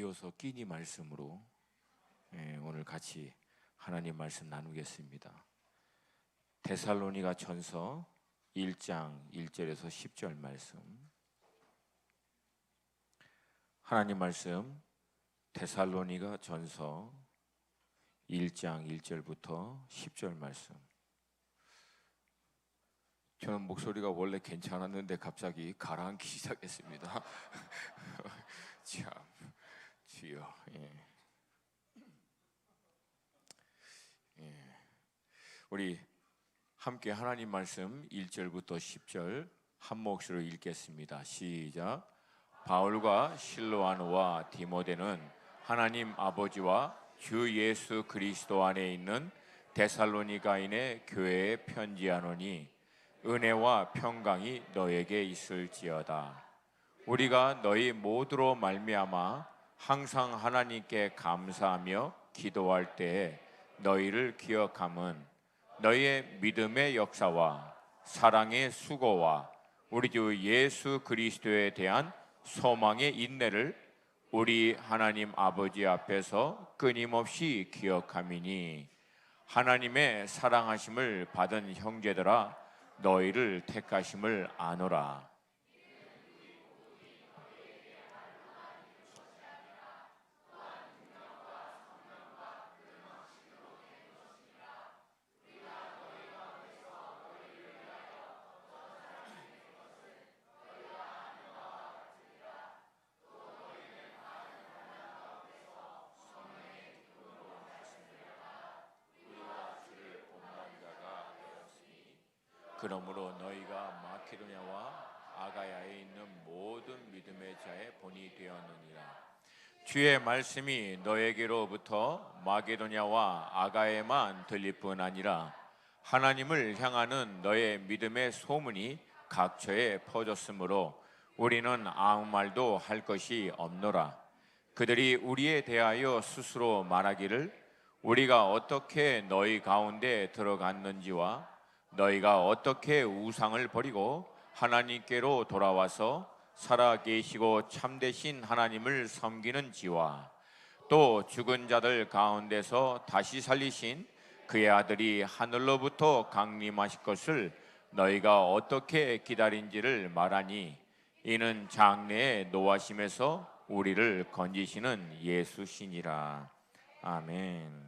이어서 끼니 말씀으로 오늘 같이 하나님 말씀 나누겠습니다. 데살로니가 전서 1장 1절에서 10절 말씀. 하나님 말씀 데살로니가 전서 1장 1절부터 10절 말씀. 저는 목소리가 원래 괜찮았는데 갑자기 가라앉기 시작했습니다. 참 주여. 우리 함께 하나님 말씀 1절부터 10절 한 몫으로 읽겠습니다. 시작. 바울과 실로아노와 디모데는 하나님 아버지와 주 예수 그리스도 안에 있는 데살로니가인의 교회에 편지하노니 은혜와 평강이 너에게 있을지어다. 우리가 너희 모두로 말미암아 항상 하나님께 감사하며 기도할 때에 너희를 기억함은 너희의 믿음의 역사와 사랑의 수고와 우리 주 예수 그리스도에 대한 소망의 인내를 우리 하나님 아버지 앞에서 끊임없이 기억함이니 하나님의 사랑하심을 받은 형제들아 너희를 택하심을 아노라. 그러므로 너희가 마케도냐와 아가야에 있는 모든 믿음의 자의 본이 되었느니라. 주의 말씀이 너에게로부터 마게도냐와 아가야에만 들릴 뿐 아니라 하나님을 향하는 너의 믿음의 소문이 각처에 퍼졌으므로 우리는 아무 말도 할 것이 없노라. 그들이 우리에 대하여 스스로 말하기를 우리가 어떻게 너희 가운데 들어갔는지와 너희가 어떻게 우상을 버리고 하나님께로 돌아와서 살아계시고 참되신 하나님을 섬기는지와 또 죽은 자들 가운데서 다시 살리신 그의 아들이 하늘로부터 강림하실 것을 너희가 어떻게 기다린지를 말하니 이는 장래의 노하심에서 우리를 건지시는 예수시니라. 아멘.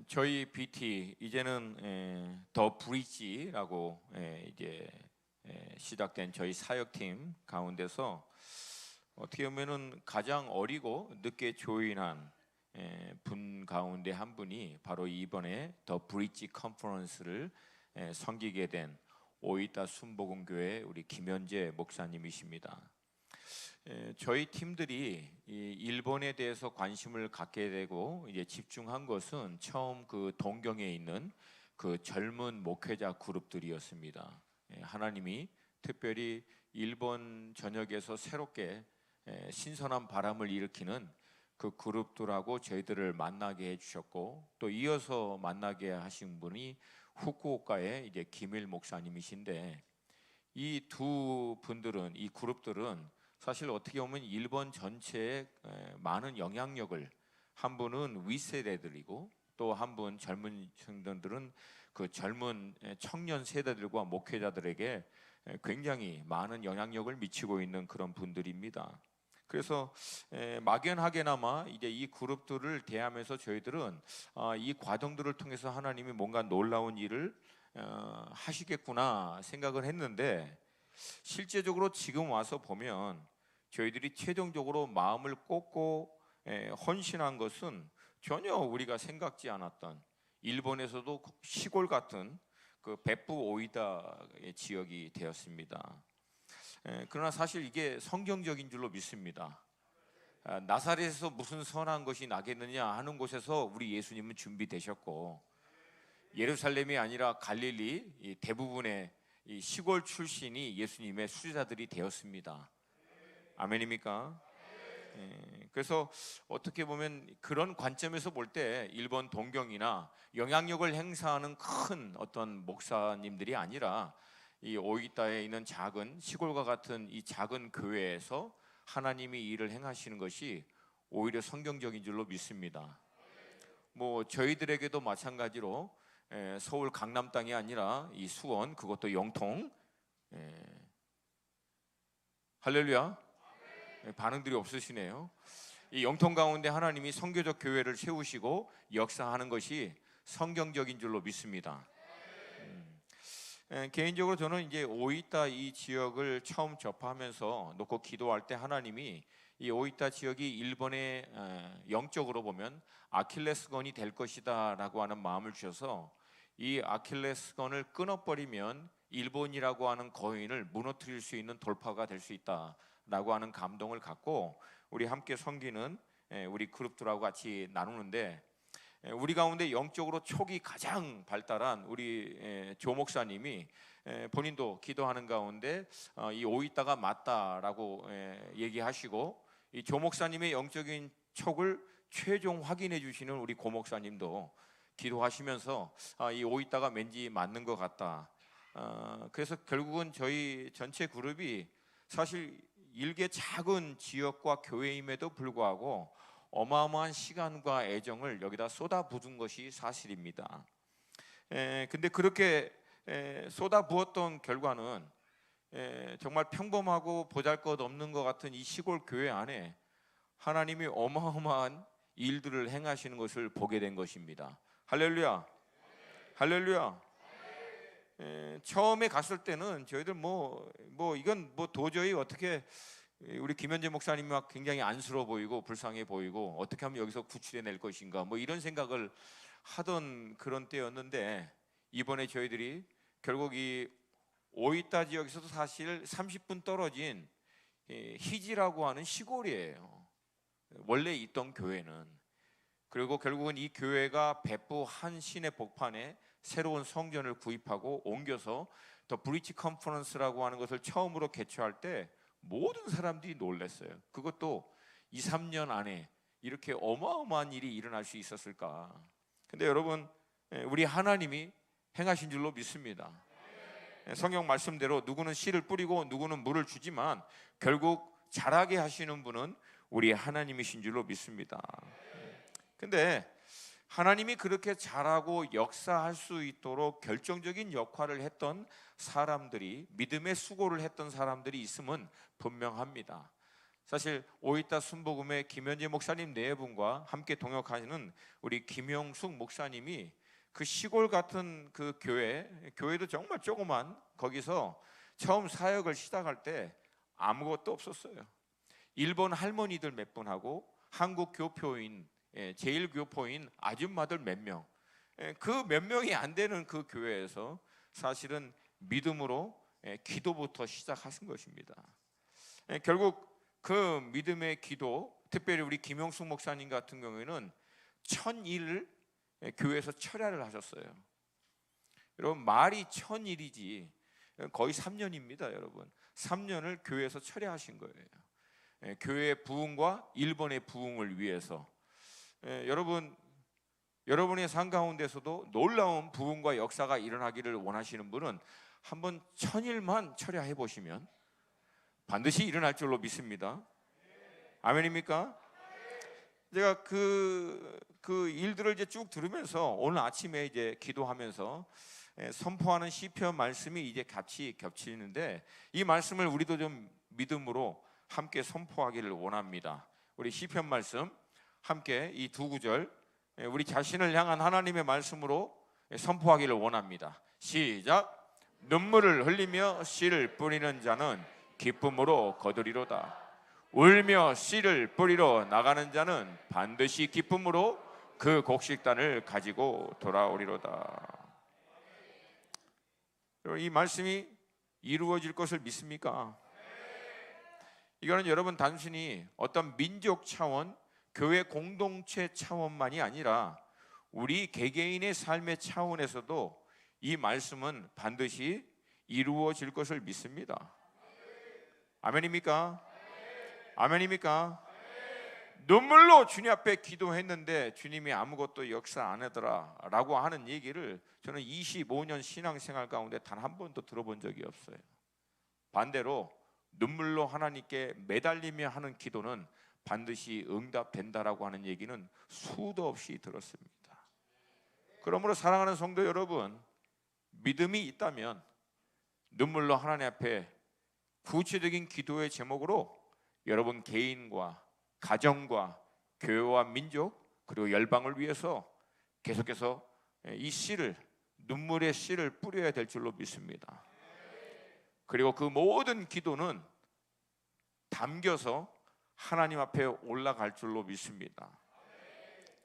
저희 BT 이제는 더 브릿지라고 이제 시작된 저희 사역팀 가운데서 어떻게 보면은 가장 어리고 늦게 조인한 분 가운데 한 분이 바로 이번에 더 브릿지 컨퍼런스를 섬기게 된 오이타 순복음교회 우리 김현재 목사님이십니다. 저희 팀들이 이 일본에 대해서 관심을 갖게 되고 이제 집중한 것은 처음 그 동경에 있는 그 젊은 목회자 그룹들이었습니다. 하나님이 특별히 일본 전역에서 새롭게 신선한 바람을 일으키는 그 그룹들하고 저희들을 만나게 해주셨고 또 이어서 만나게 하신 분이 후쿠오카의 이제 김일 목사님이신데 이 두 분들은 이 그룹들은 사실 어떻게 보면 일본 전체에 많은 영향력을 한 분은 윗세대들이고 또 한 분 젊은 청년들은 그 젊은 청년 세대들과 목회자들에게 굉장히 많은 영향력을 미치고 있는 그런 분들입니다. 그래서 막연하게나마 이제 이 그룹들을 대하면서 저희들은 이 과정들을 통해서 하나님이 뭔가 놀라운 일을 하시겠구나 생각을 했는데 실제적으로 지금 와서 보면 저희들이 최종적으로 마음을 꽂고 헌신한 것은 전혀 우리가 생각지 않았던 일본에서도 시골 같은 그 베프 오이다의 지역이 되었습니다. 그러나 사실 이게 성경적인 줄로 믿습니다. 나사렛에서 무슨 선한 것이 나겠느냐 하는 곳에서 우리 예수님은 준비되셨고 예루살렘이 아니라 갈릴리 대부분의 이 시골 출신이 예수님의 수제자들이 되었습니다. 아멘입니까? 그래서 어떻게 보면 그런 관점에서 볼 때 일본 동경이나 영향력을 행사하는 큰 어떤 목사님들이 아니라 이 오이타에 있는 작은 시골과 같은 이 작은 교회에서 하나님이 일을 행하시는 것이 오히려 성경적인 줄로 믿습니다. 뭐 저희들에게도 마찬가지로 서울 강남 땅이 아니라 이 수원, 그것도 영통, 할렐루야. 반응들이 없으시네요. 이 영통 가운데 하나님이 선교적 교회를 세우시고 역사하는 것이 성경적인 줄로 믿습니다. 개인적으로 저는 이제 오이타 이 지역을 처음 접하면서 놓고 기도할 때 하나님이 이 오이타 지역이 일본의 영적으로 보면 아킬레스건이 될 것이다 라고 하는 마음을 주셔서 이 아킬레스건을 끊어버리면 일본이라고 하는 거인을 무너뜨릴 수 있는 돌파가 될 수 있다 라고 하는 감동을 갖고 우리 함께 섬기는 우리 그룹들하고 같이 나누는데, 우리 가운데 영적으로 촉이 가장 발달한 우리 조 목사님이 본인도 기도하는 가운데 이 오이타가 맞다라고 얘기하시고, 이 조 목사님의 영적인 촉을 최종 확인해 주시는 우리 고 목사님도 기도하시면서 이 오이타가 왠지 맞는 것 같다. 그래서 결국은 저희 전체 그룹이 사실 일개 작은 지역과 교회임에도 불구하고 어마어마한 시간과 애정을 여기다 쏟아부은 것이 사실입니다. 근데 그렇게 쏟아부었던 결과는 정말 평범하고 보잘것없는 것 같은 이 시골 교회 안에 하나님이 어마어마한 일들을 행하시는 것을 보게 된 것입니다. 할렐루야, 할렐루야. 처음에 갔을 때는 저희들 뭐 이건 뭐 도저히 어떻게, 우리 김현재 목사님이 막 굉장히 안쓰러워 보이고 불쌍해 보이고 어떻게 하면 여기서 구출해낼 것인가 뭐 이런 생각을 하던 그런 때였는데, 이번에 저희들이 결국 이 오이타 지역에서도 사실 30분 떨어진 히지라고 하는 시골이에요, 원래 있던 교회는. 그리고 결국은 이 교회가別府한 시내 복판에 새로운 성전을 구입하고 옮겨서 더 브리치 컨퍼런스라고 하는 것을 처음으로 개최할 때 모든 사람들이 놀랐어요. 그것도 2, 3년 안에 이렇게 어마어마한 일이 일어날 수 있었을까. 근데 여러분, 우리 하나님이 행하신 줄로 믿습니다. 성경 말씀대로 누구는 씨를 뿌리고 누구는 물을 주지만 결국 자라게 하시는 분은 우리 하나님이신 줄로 믿습니다. 근데 하나님이 그렇게 잘하고 역사할 수 있도록 결정적인 역할을 했던 사람들이, 믿음의 수고를 했던 사람들이 있음은 분명합니다. 사실 오이타 순복음의 김현재 목사님 네 분과 함께 동역하시는 우리 김영숙 목사님이 그 시골 같은 그 교회도 정말 조그만, 거기서 처음 사역을 시작할 때 아무것도 없었어요. 일본 할머니들 몇 분하고 한국 교포인, 제일 교포인 아줌마들 몇 명, 그 몇 명이 안 되는 그 교회에서 사실은 믿음으로 기도부터 시작하신 것입니다. 결국 그 믿음의 기도, 특별히 우리 김영숙 목사님 같은 경우에는 1000일을 교회에서 철야를 하셨어요. 여러분, 말이 1000일이지 거의 3년입니다. 여러분, 3년을 교회에서 철야하신 거예요. 교회의 부흥과 일본의 부흥을 위해서. 여러분의 삶 가운데서도 놀라운 부흥과 역사가 일어나기를 원하시는 분은 한번 1000일만 철야해 보시면 반드시 일어날 줄로 믿습니다. 아멘입니까? 제가 그 일들을 이제 쭉 들으면서 오늘 아침에 이제 기도하면서 선포하는 시편 말씀이 이제 같이 겹치는데, 이 말씀을 우리도 좀 믿음으로 함께 선포하기를 원합니다. 우리 시편 말씀 함께 이 두 구절 우리 자신을 향한 하나님의 말씀으로 선포하기를 원합니다. 시작. 눈물을 흘리며 씨를 뿌리는 자는 기쁨으로 거두리로다. 울며 씨를 뿌리러 나가는 자는 반드시 기쁨으로 그 곡식단을 가지고 돌아오리로다. 이 말씀이 이루어질 것을 믿습니까? 이거는 여러분 단순히 어떤 민족 차원, 교회 공동체 차원만이 아니라 우리 개개인의 삶의 차원에서도 이 말씀은 반드시 이루어질 것을 믿습니다. 아멘입니까? 아멘입니까? 눈물로 주님 앞에 기도했는데 주님이 아무것도 역사 안 하더라 라고 하는 얘기를 저는 25년 신앙생활 가운데 단 한 번도 들어본 적이 없어요. 반대로 눈물로 하나님께 매달리며 하는 기도는 반드시 응답된다라고 하는 얘기는 수도 없이 들었습니다. 그러므로 사랑하는 성도 여러분, 믿음이 있다면 눈물로 하나님 앞에 구체적인 기도의 제목으로 여러분 개인과 가정과 교회와 민족 그리고 열방을 위해서 계속해서 이 씨를, 눈물의 씨를 뿌려야 될 줄로 믿습니다. 그리고 그 모든 기도는 담겨서 하나님 앞에 올라갈 줄로 믿습니다.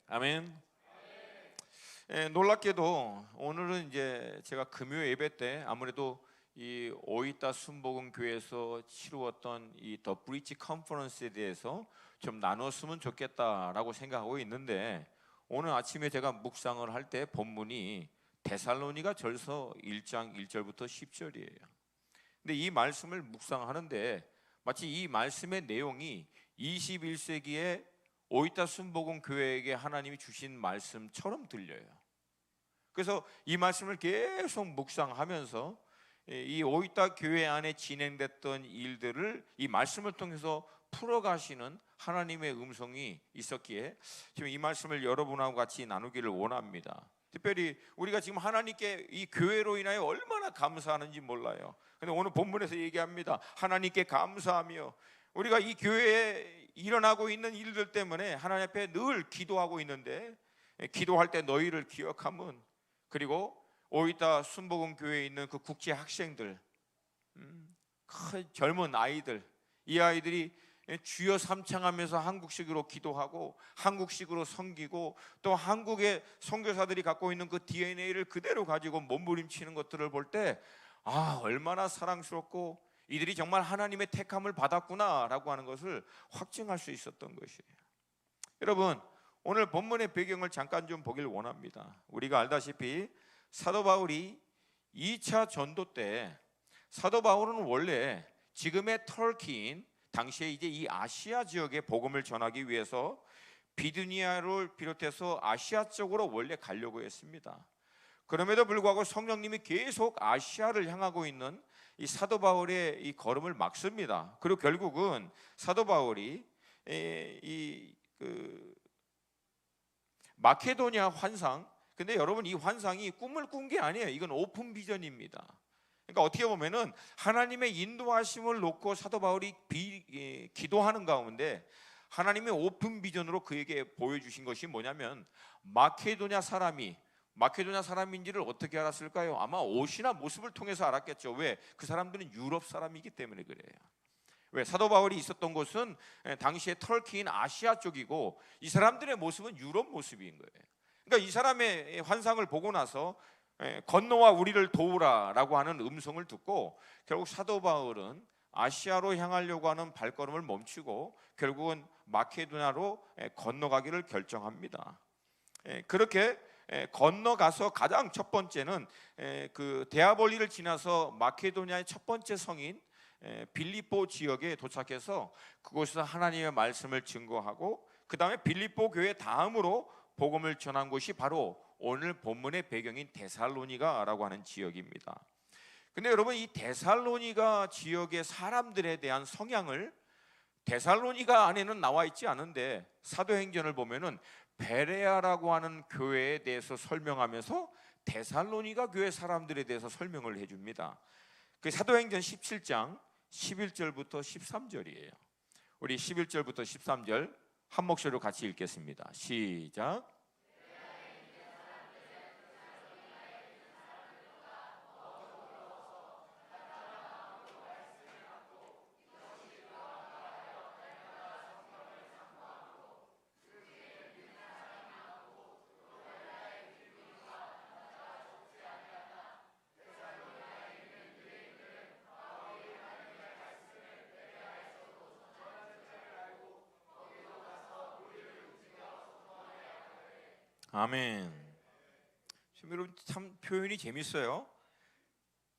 아멘. 놀랍게도 오늘은 이제 제가 금요 예배 때 아무래도 이 오이타 순복음 교회에서 치루었던 이 더 브리지 컨퍼런스에 대해서 좀 나눴으면 좋겠다라고 생각하고 있는데, 오늘 아침에 제가 묵상을 할 때 본문이 데살로니가 전서 1장 1절부터 10절이에요. 근데 이 말씀을 묵상하는데 마치 이 말씀의 내용이 21세기의 오이타 순복음 교회에게 하나님이 주신 말씀처럼 들려요. 그래서 이 말씀을 계속 묵상하면서 이 오이타 교회 안에 진행됐던 일들을 이 말씀을 통해서 풀어가시는 하나님의 음성이 있었기에 지금 이 말씀을 여러분하고 같이 나누기를 원합니다. 특별히 우리가 지금 하나님께 이 교회로 인하여 얼마나 감사하는지 몰라요. 근데 오늘 본문에서 얘기합니다. 하나님께 감사하며 우리가 이 교회에 일어나고 있는 일들 때문에 하나님 앞에 늘 기도하고 있는데, 기도할 때 너희를 기억하면, 그리고 오이타 순복음 교회에 있는 그 국제 학생들, 젊은 아이들, 이 아이들이 주여 삼창하면서 한국식으로 기도하고 한국식으로 섬기고 또 한국의 선교사들이 갖고 있는 그 DNA를 그대로 가지고 몸부림치는 것들을 볼 때 얼마나 사랑스럽고 이들이 정말 하나님의 택함을 받았구나라고 하는 것을 확증할 수 있었던 것이에요. 여러분, 오늘 본문의 배경을 잠깐 좀 보길 원합니다. 우리가 알다시피 사도 바울이 2차 전도 때, 사도 바울은 원래 지금의 터키인, 당시에 이제 이 아시아 지역에 복음을 전하기 위해서 비두니아를 비롯해서 아시아 쪽으로 원래 가려고 했습니다. 그럼에도 불구하고 성령님이 계속 아시아를 향하고 있는 이 사도 바울의 이 걸음을 막습니다. 그리고 결국은 사도 바울이 마케도니아 환상, 근데 여러분 이 환상이 꿈을 꾼 게 아니에요. 이건 오픈 비전입니다. 그러니까 어떻게 보면은 하나님의 인도하심을 놓고 사도 바울이 기도하는 가운데 하나님의 오픈 비전으로 그에게 보여주신 것이 뭐냐면, 마케도니아 사람인지를 어떻게 알았을까요? 아마 옷이나 모습을 통해서 알았겠죠. 왜? 그 사람들은 유럽 사람이기 때문에 그래요. 왜? 사도 바울이 있었던 곳은 당시에 터키인 아시아 쪽이고 이 사람들의 모습은 유럽 모습인 거예요. 그러니까 이 사람의 환상을 보고 나서 건너와 우리를 도우라라고 하는 음성을 듣고 결국 사도 바울은 아시아로 향하려고 하는 발걸음을 멈추고 결국은 마케도니아로 건너가기를 결정합니다. 그렇게 건너가서 가장 첫 번째는 그 데아볼리를 지나서 마케도니아의 첫 번째 성인 빌립보 지역에 도착해서 그곳에서 하나님의 말씀을 증거하고, 그 다음에 빌립보 교회 다음으로 복음을 전한 곳이 바로 오늘 본문의 배경인 데살로니가라고 하는 지역입니다. 근데 여러분, 이 데살로니가 지역의 사람들에 대한 성향을 데살로니가 안에는 나와 있지 않은데 사도행전을 보면은 베레아라고 하는 교회에 대해서 설명하면서 데살로니가 교회 사람들에 대해서 설명을 해줍니다. 그 사도행전 17장 11절부터 13절이에요. 우리 11절부터 13절 한 목소리로 같이 읽겠습니다. 시작. 아멘. 여러분, 참 표현이 재밌어요.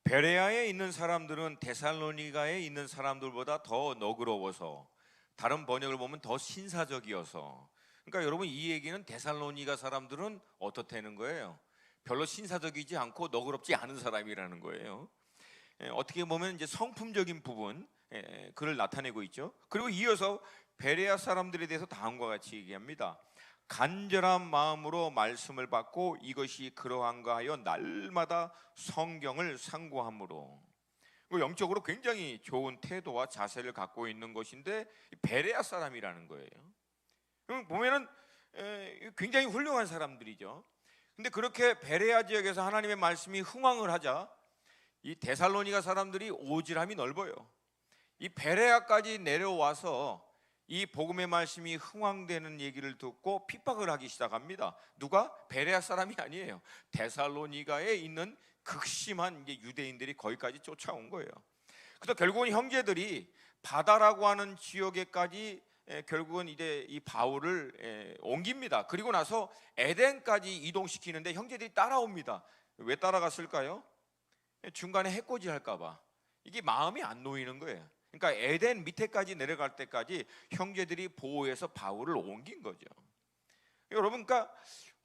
베레아에 있는 사람들은 데살로니가에 있는 사람들보다 더 너그러워서, 다른 번역을 보면 더 신사적이어서, 그러니까 여러분 이 얘기는 데살로니가 사람들은 어떻다는 거예요? 별로 신사적이지 않고 너그럽지 않은 사람이라는 거예요. 어떻게 보면 이제 성품적인 부분, 그를 나타내고 있죠. 그리고 이어서 베레아 사람들에 대해서 다음과 같이 얘기합니다. 간절한 마음으로 말씀을 받고 이것이 그러한가 하여 날마다 성경을 상고함으로. 영적으로 굉장히 좋은 태도와 자세를 갖고 있는 것인데 베레아 사람이라는 거예요. 보면은 굉장히 훌륭한 사람들이죠. 근데 그렇게 베레아 지역에서 하나님의 말씀이 흥왕을 하자 이 데살로니가 사람들이 오지랖이 넓어요. 이 베레아까지 내려와서 이 복음의 말씀이 흥왕되는 얘기를 듣고 핍박을 하기 시작합니다. 누가? 베레아 사람이 아니에요. 데살로니가에 있는 극심한 유대인들이 거기까지 쫓아온 거예요. 그래서 결국은 형제들이 바다라고 하는 지역에까지 결국은 이제 이 바울을 옮깁니다. 그리고 나서 에덴까지 이동시키는데 형제들이 따라옵니다. 왜 따라갔을까요? 중간에 해코지 할까봐. 이게 마음이 안 놓이는 거예요. 그러니까 에덴 밑에까지 내려갈 때까지 형제들이 보호해서 바울을 옮긴 거죠. 여러분, 그러니까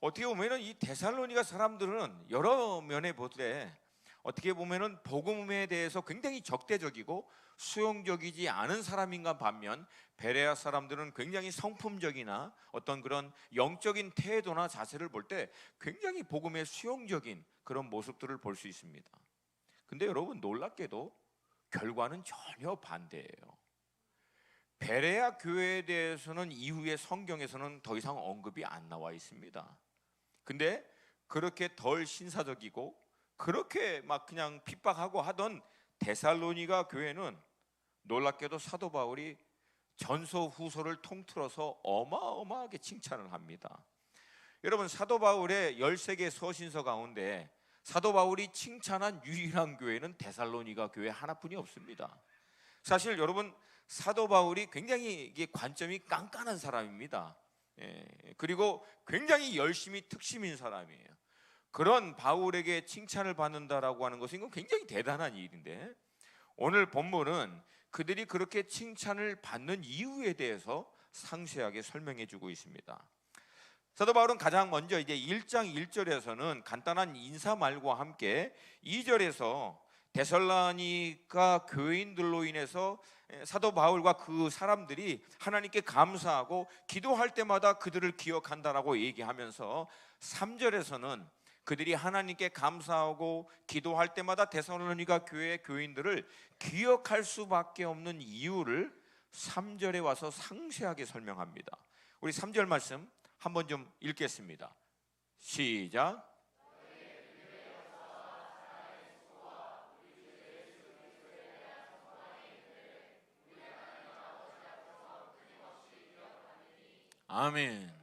어떻게 보면은 이 데살로니가 사람들은 여러 면에 볼 때 어떻게 보면은 복음에 대해서 굉장히 적대적이고 수용적이지 않은 사람인가 반면 베레아 사람들은 굉장히 성품적이나 어떤 그런 영적인 태도나 자세를 볼 때 굉장히 복음에 수용적인 그런 모습들을 볼 수 있습니다. 근데 여러분, 놀랍게도 결과는 전혀 반대예요. 베레아 교회에 대해서는 이후에 성경에서는 더 이상 언급이 안 나와 있습니다. 근데 그렇게 덜 신사적이고 그렇게 막 그냥 핍박하고 하던 데살로니가 교회는 놀랍게도 사도 바울이 전서 후서를 통틀어서 어마어마하게 칭찬을 합니다. 여러분, 사도 바울의 13개 서신서 가운데 사도 바울이 칭찬한 유일한 교회는 데살로니가 교회 하나뿐이 없습니다. 사실 여러분, 사도 바울이 굉장히 이게 관점이 깐깐한 사람입니다. 그리고 굉장히 열심히 특심인 사람이에요. 그런 바울에게 칭찬을 받는다라고 하는 것은 이건 굉장히 대단한 일인데, 오늘 본문은 그들이 그렇게 칭찬을 받는 이유에 대해서 상세하게 설명해 주고 있습니다. 사도 바울은 가장 먼저 이제 1장 1절에서는 간단한 인사말과 함께 2절에서 데살로니가 교인들로 인해서 사도 바울과 그 사람들이 하나님께 감사하고 기도할 때마다 그들을 기억한다라고 얘기하면서 3절에서는 그들이 하나님께 감사하고 기도할 때마다 데살로니가 교회 교인들을 기억할 수밖에 없는 이유를 3절에 와서 상세하게 설명합니다. 우리 3절 말씀 한번 좀 읽겠습니다. 시작. 아멘.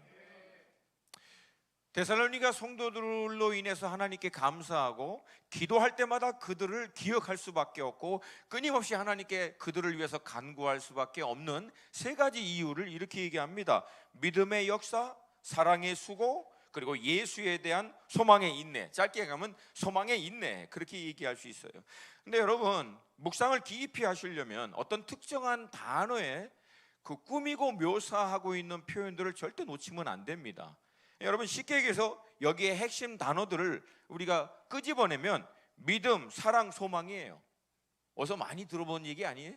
데살로니가 성도들로 인해서 하나님께 감사하고 기도할 때마다 그들을 기억할 수밖에 없고 끊임없이 하나님께 그들을 위해서 간구할 수밖에 없는 세 가지 이유를 이렇게 얘기합니다. 믿음의 역사, 사랑의 수고, 그리고 예수에 대한 소망의 인내. 짧게 가면 소망의 인내, 그렇게 얘기할 수 있어요. 근데 여러분, 묵상을 깊이 하시려면 어떤 특정한 단어에 그 꾸미고 묘사하고 있는 표현들을 절대 놓치면 안 됩니다. 여러분, 쉽게 얘기해서 여기에 핵심 단어들을 우리가 끄집어내면 믿음, 사랑, 소망이에요. 어서 많이 들어본 얘기 아니에요?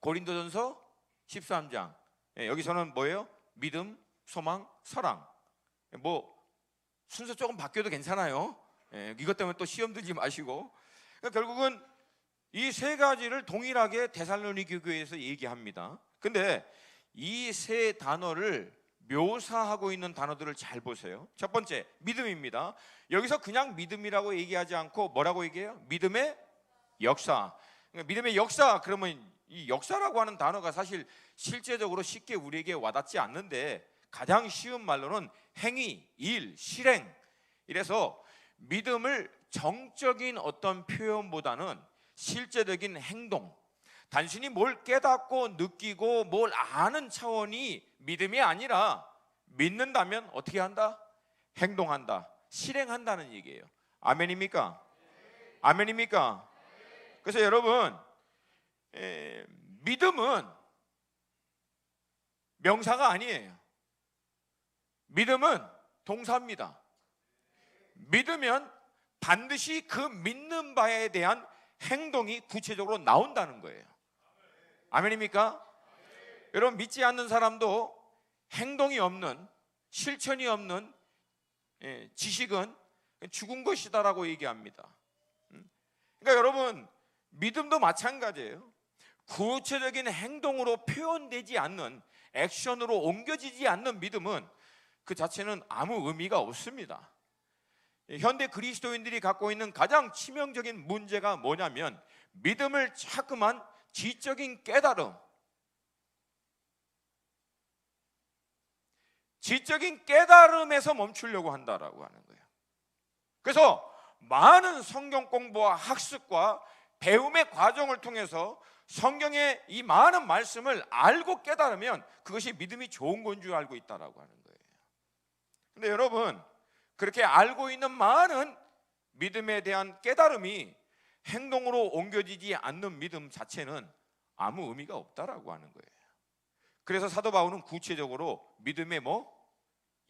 고린도전서 13장. 여기서는 뭐예요? 믿음, 소망, 사랑. 뭐 순서 조금 바뀌어도 괜찮아요. 이것 때문에 또 시험 들지 마시고. 그러니까 결국은 이 세 가지를 동일하게 데살로니가 교회에서 얘기합니다. 근데 이 세 단어를 묘사하고 있는 단어들을 잘 보세요. 첫 번째, 믿음입니다. 여기서 그냥 믿음이라고 얘기하지 않고 뭐라고 얘기해요? 믿음의 역사. 그러니까 믿음의 역사, 그러면 이 역사라고 하는 단어가 사실 실제적으로 쉽게 우리에게 와닿지 않는데 가장 쉬운 말로는 행위, 일, 실행. 이래서 믿음을 정적인 어떤 표현보다는 실제적인 행동, 단순히 뭘 깨닫고 느끼고 뭘 아는 차원이 믿음이 아니라 믿는다면 어떻게 한다? 행동한다, 실행한다는 얘기예요. 아멘입니까? 아멘입니까? 그래서 여러분, 믿음은 명사가 아니에요. 믿음은 동사입니다. 믿으면 반드시 그 믿는 바에 대한 행동이 구체적으로 나온다는 거예요. 아멘입니까? 여러분, 믿지 않는 사람도 행동이 없는, 실천이 없는 지식은 죽은 것이다라고 얘기합니다. 그러니까 여러분, 믿음도 마찬가지예요. 구체적인 행동으로 표현되지 않는, 액션으로 옮겨지지 않는 믿음은 그 자체는 아무 의미가 없습니다. 현대 그리스도인들이 갖고 있는 가장 치명적인 문제가 뭐냐면, 믿음을 자꾸만 지적인 깨달음, 지적인 깨달음에서 멈추려고 한다라고 하는 거예요. 그래서 많은 성경 공부와 학습과 배움의 과정을 통해서 성경의 이 많은 말씀을 알고 깨달으면 그것이 믿음이 좋은 건 줄 알고 있다라고 하는 거예요. 근데 여러분, 그렇게 알고 있는 많은 믿음에 대한 깨달음이 행동으로 옮겨지지 않는 믿음 자체는 아무 의미가 없다라고 하는 거예요. 그래서 사도 바울은 구체적으로 믿음의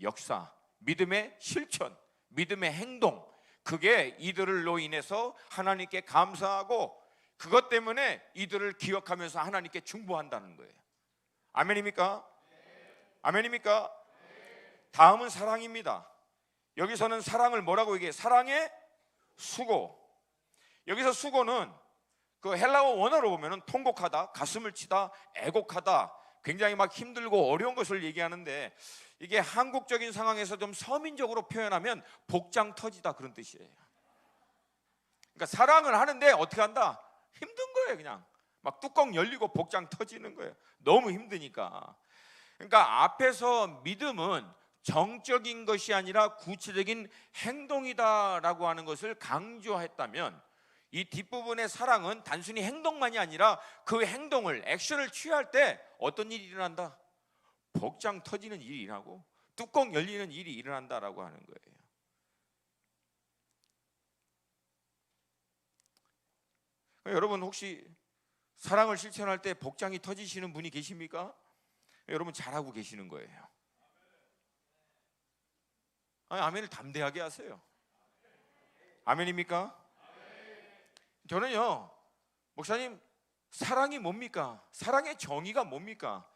역사, 믿음의 실천, 믿음의 행동, 그게 이들로 인해서 하나님께 감사하고 그것 때문에 이들을 기억하면서 하나님께 중보한다는 거예요. 아멘입니까? 아멘입니까? 다음은 사랑입니다. 여기서는 사랑을 뭐라고 얘기해요? 사랑의 수고. 여기서 수고는 그 헬라어 원어로 보면은 통곡하다, 가슴을 치다, 애곡하다, 굉장히 막 힘들고 어려운 것을 얘기하는데, 이게 한국적인 상황에서 좀 서민적으로 표현하면 복장 터지다, 그런 뜻이에요. 그러니까 사랑을 하는데 어떻게 한다? 힘든 거예요. 그냥 막 뚜껑 열리고 복장 터지는 거예요. 너무 힘드니까. 그러니까 앞에서 믿음은 정적인 것이 아니라 구체적인 행동이다라고 하는 것을 강조했다면, 이 뒷부분의 사랑은 단순히 행동만이 아니라 그 행동을, 액션을 취할 때 어떤 일이 일어난다? 복장 터지는 일이 일어나고 뚜껑 열리는 일이 일어난다라고 하는 거예요. 여러분, 혹시 사랑을 실천할 때 복장이 터지시는 분이 계십니까? 여러분, 잘하고 계시는 거예요. 아멘을 담대하게 하세요. 아멘입니까? 저는요, 목사님, 사랑이 뭡니까? 사랑의 정의가 뭡니까?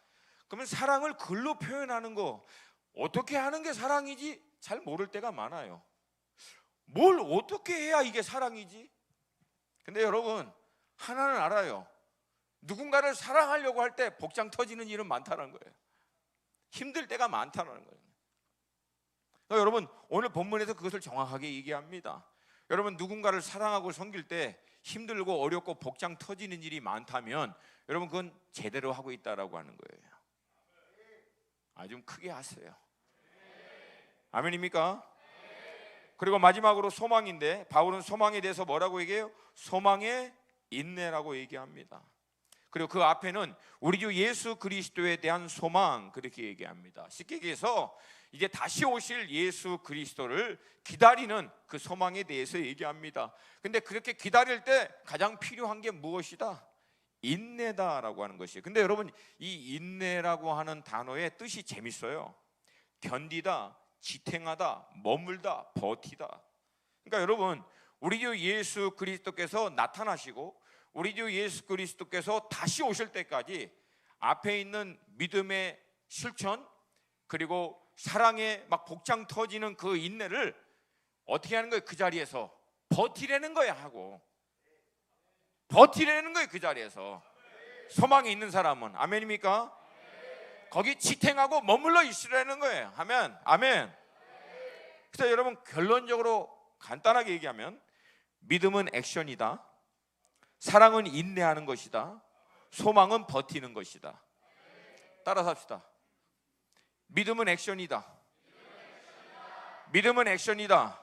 그러면 사랑을 글로 표현하는 거 어떻게 하는 게 사랑이지? 잘 모를 때가 많아요. 뭘 어떻게 해야 이게 사랑이지? 근데 여러분, 하나는 알아요. 누군가를 사랑하려고 할 때 복장 터지는 일은 많다는 거예요. 힘들 때가 많다는 거예요. 그러니까 여러분, 오늘 본문에서 그것을 정확하게 얘기합니다. 여러분, 누군가를 사랑하고 섬길 때 힘들고 어렵고 복장 터지는 일이 많다면 여러분, 그건 제대로 하고 있다라고 하는 거예요. 좀 크게 하세요. 아멘입니까? 그리고 마지막으로 소망인데, 바울은 소망에 대해서 뭐라고 얘기해요? 소망의 인내라고 얘기합니다. 그리고 그 앞에는 우리 주 예수 그리스도에 대한 소망, 그렇게 얘기합니다. 쉽게 얘기해서 이제 다시 오실 예수 그리스도를 기다리는 그 소망에 대해서 얘기합니다. 근데 그렇게 기다릴 때 가장 필요한 게 무엇이다? 인내다라고 하는 것이에요. 근데 여러분, 이 인내라고 하는 단어의 뜻이 재밌어요. 견디다, 지탱하다, 머물다, 버티다. 그러니까 여러분, 우리 주 예수 그리스도께서 나타나시고 우리 주 예수 그리스도께서 다시 오실 때까지 앞에 있는 믿음의 실천, 그리고 사랑에 막 복장 터지는 그 인내를 어떻게 하는 거예요? 그 자리에서 버티려는 거야. 하고 버티려는 거예요. 그 자리에서. 소망이 있는 사람은 아멘입니까? 거기 지탱하고 머물러 있으라는 거예요. 하면 아멘. 그래서 여러분, 결론적으로 간단하게 얘기하면 믿음은 액션이다, 사랑은 인내하는 것이다, 소망은 버티는 것이다. 따라서 합시다. 믿음은 액션이다. 믿음은 액션이다.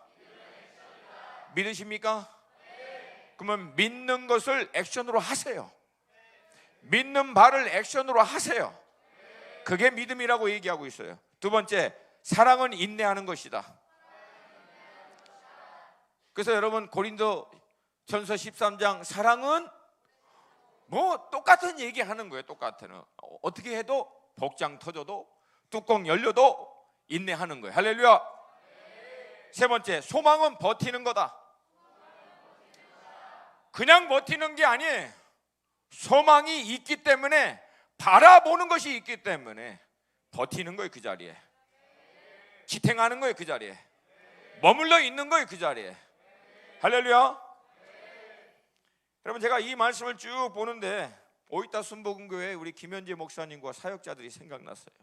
믿으십니까? 그러면 믿는 것을 액션으로 하세요. 믿는 바를 액션으로 하세요. 그게 믿음이라고 얘기하고 있어요. 두 번째, 사랑은 인내하는 것이다. 그래서 여러분, 고린도전서 13장, 사랑은 뭐 똑같은 얘기 하는 거예요. 똑같은. 어떻게 해도 복장 터져도 뚜껑 열려도 인내하는 거예요. 할렐루야. 세 번째, 소망은 버티는 거다. 그냥 버티는 게 아니에요. 소망이 있기 때문에, 바라보는 것이 있기 때문에 버티는 거예요. 그 자리에 지탱하는 거예요. 그 자리에 머물러 있는 거예요. 그 자리에. 할렐루야. 여러분, 제가 이 말씀을 쭉 보는데 오이타 순복음교회 우리 김현재 목사님과 사역자들이 생각났어요.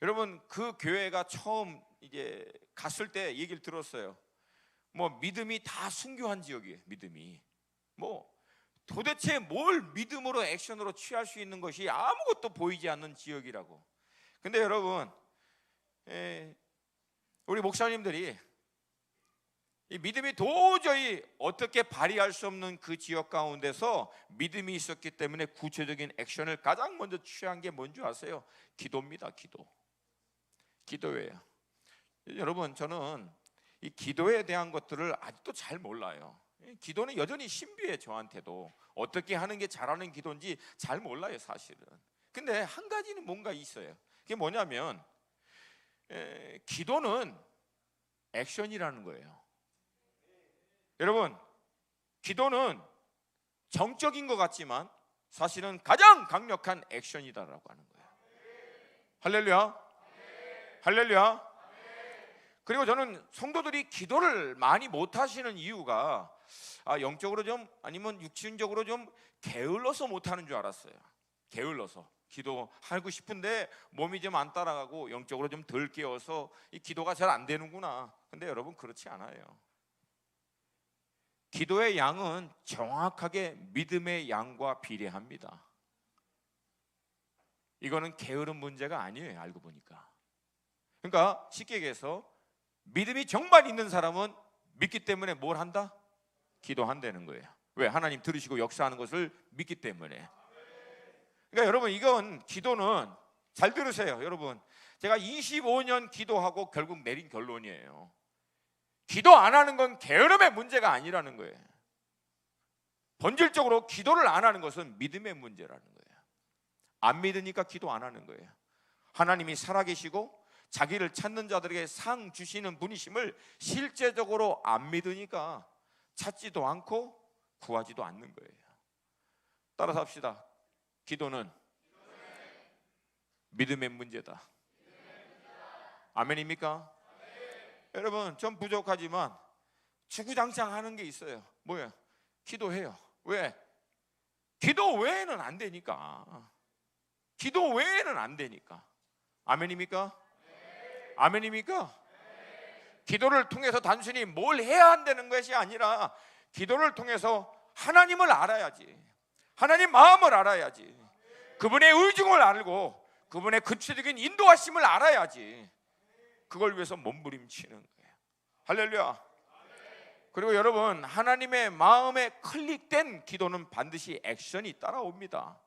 여러분, 그 교회가 처음 이제 갔을 때 얘기를 들었어요. 뭐 믿음이 다 순교한 지역이에요. 믿음이 뭐 도대체 뭘 믿음으로 액션으로 취할 수 있는 것이 아무것도 보이지 않는 지역이라고. 근데 여러분, 우리 목사님들이 이 믿음이 도저히 어떻게 발휘할 수 없는 그 지역 가운데서 믿음이 있었기 때문에 구체적인 액션을 가장 먼저 취한 게 뭔지 아세요? 기도입니다. 기도예요. 여러분, 저는 이 기도에 대한 것들을 아직도 잘 몰라요. 기도는 여전히 신비해. 저한테도 어떻게 하는 게 잘하는 기도인지 잘 몰라요, 사실은. 근데 한 가지는 뭔가 있어요. 그게 뭐냐면 기도는 액션이라는 거예요. 여러분, 기도는 정적인 것 같지만 사실은 가장 강력한 액션이다라고 하는 거예요. 할렐루야. 할렐루야. 그리고 저는 성도들이 기도를 많이 못 하시는 이유가 영적으로 좀, 아니면 육신적으로 좀 게을러서 못 하는 줄 알았어요. 게을러서 기도하고 싶은데 몸이 좀 안 따라가고 영적으로 좀 덜 깨어서 이 기도가 잘 안 되는구나. 근데 여러분, 그렇지 않아요. 기도의 양은 정확하게 믿음의 양과 비례합니다. 이거는 게으른 문제가 아니에요. 알고 보니까. 그러니까 쉽게 얘기해서 믿음이 정말 있는 사람은 믿기 때문에 뭘 한다? 기도한다는 거예요. 왜? 하나님 들으시고 역사하는 것을 믿기 때문에. 그러니까 여러분, 이건 기도는, 잘 들으세요. 여러분, 제가 25년 기도하고 결국 내린 결론이에요. 기도 안 하는 건 게으름의 문제가 아니라는 거예요. 본질적으로 기도를 안 하는 것은 믿음의 문제라는 거예요. 안 믿으니까 기도 안 하는 거예요. 하나님이 살아계시고 자기를 찾는 자들에게 상 주시는 분이심을 실제적으로 안 믿으니까 찾지도 않고 구하지도 않는 거예요. 따라서 합시다. 기도는 믿음의 문제다. 아멘입니까? 여러분, 전 부족하지만 주구장창 하는 게 있어요. 뭐예요? 기도해요. 왜? 기도 외에는 안 되니까. 기도 외에는 안 되니까. 아멘입니까? 아멘입니까? 기도를 통해서 단순히 뭘 해야 한다는 것이 아니라 기도를 통해서 하나님을 알아야지. 하나님 마음을 알아야지. 그분의 의중을 알고 그분의 구체적인 인도하심을 알아야지. 그걸 위해서 몸부림치는 거예요. 할렐루야. 그리고 여러분, 하나님의 마음에 클릭된 기도는 반드시 액션이 따라옵니다.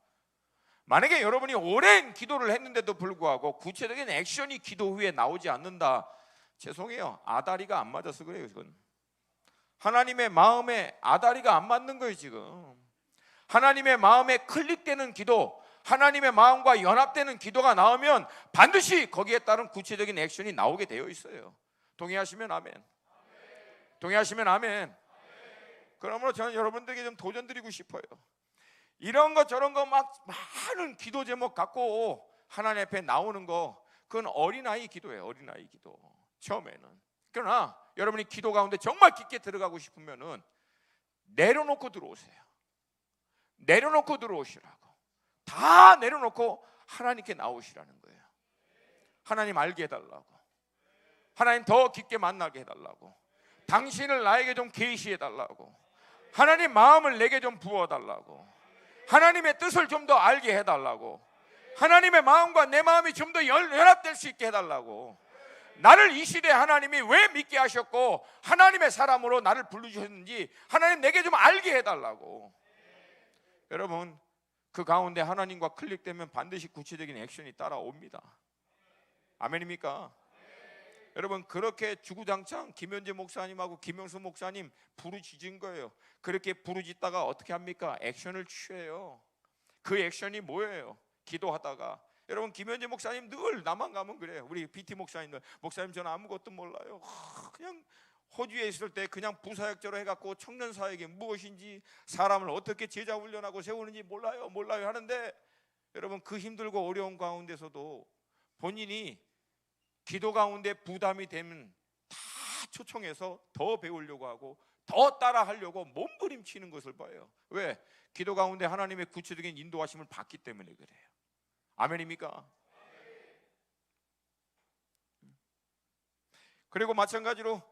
만약에 여러분이 오랜 기도를 했는데도 불구하고 구체적인 액션이 기도 후에 나오지 않는다, 죄송해요. 아다리가 안 맞아서 그래요. 이건 하나님의 마음에 아다리가 안 맞는 거예요. 지금 하나님의 마음에 클릭되는 기도, 하나님의 마음과 연합되는 기도가 나오면 반드시 거기에 따른 구체적인 액션이 나오게 되어 있어요. 동의하시면 아멘. 동의하시면 아멘. 그러므로 저는 여러분들에게 좀 도전 드리고 싶어요. 이런 거 저런 거 막 많은 기도 제목 갖고 하나님 앞에 나오는 거, 그건 어린아이 기도예요. 어린아이 기도 처음에는. 그러나 여러분이 기도 가운데 정말 깊게 들어가고 싶으면은 내려놓고 들어오세요. 내려놓고 들어오시라고. 다 내려놓고 하나님께 나오시라는 거예요. 하나님 알게 해달라고. 하나님 더 깊게 만나게 해달라고. 당신을 나에게 좀 계시해달라고. 하나님 마음을 내게 좀 부어달라고. 하나님의 뜻을 좀 더 알게 해달라고. 하나님의 마음과 내 마음이 좀 더 연합될 수 있게 해달라고. 나를 이 시대에 하나님이 왜 믿게 하셨고 하나님의 사람으로 나를 부르셨는지 하나님 내게 좀 알게 해달라고. 여러분, 그 가운데 하나님과 클릭되면 반드시 구체적인 액션이 따라옵니다. 아멘입니까? 여러분, 그렇게 주구장창 김현재 목사님하고 김영수 목사님 부르짖은 거예요. 그렇게 부르짖다가 어떻게 합니까? 액션을 취해요. 그 액션이 뭐예요? 기도하다가. 여러분, 김현재 목사님 늘 나만 가면 그래요. 우리 BT 목사님들, 목사님 저는 아무것도 몰라요. 그냥 호주에 있을 때 그냥 부사역자로 해갖고 청년 사역이 무엇인지, 사람을 어떻게 제자 훈련하고 세우는지 몰라요 하는데, 여러분 그 힘들고 어려운 가운데서도 본인이 기도 가운데 부담이 되면 다 초청해서 더 배우려고 하고 더 따라하려고 몸부림치는 것을 봐요. 왜? 기도 가운데 하나님의 구체적인 인도하심을 받기 때문에 그래요. 아멘입니까? 그리고 마찬가지로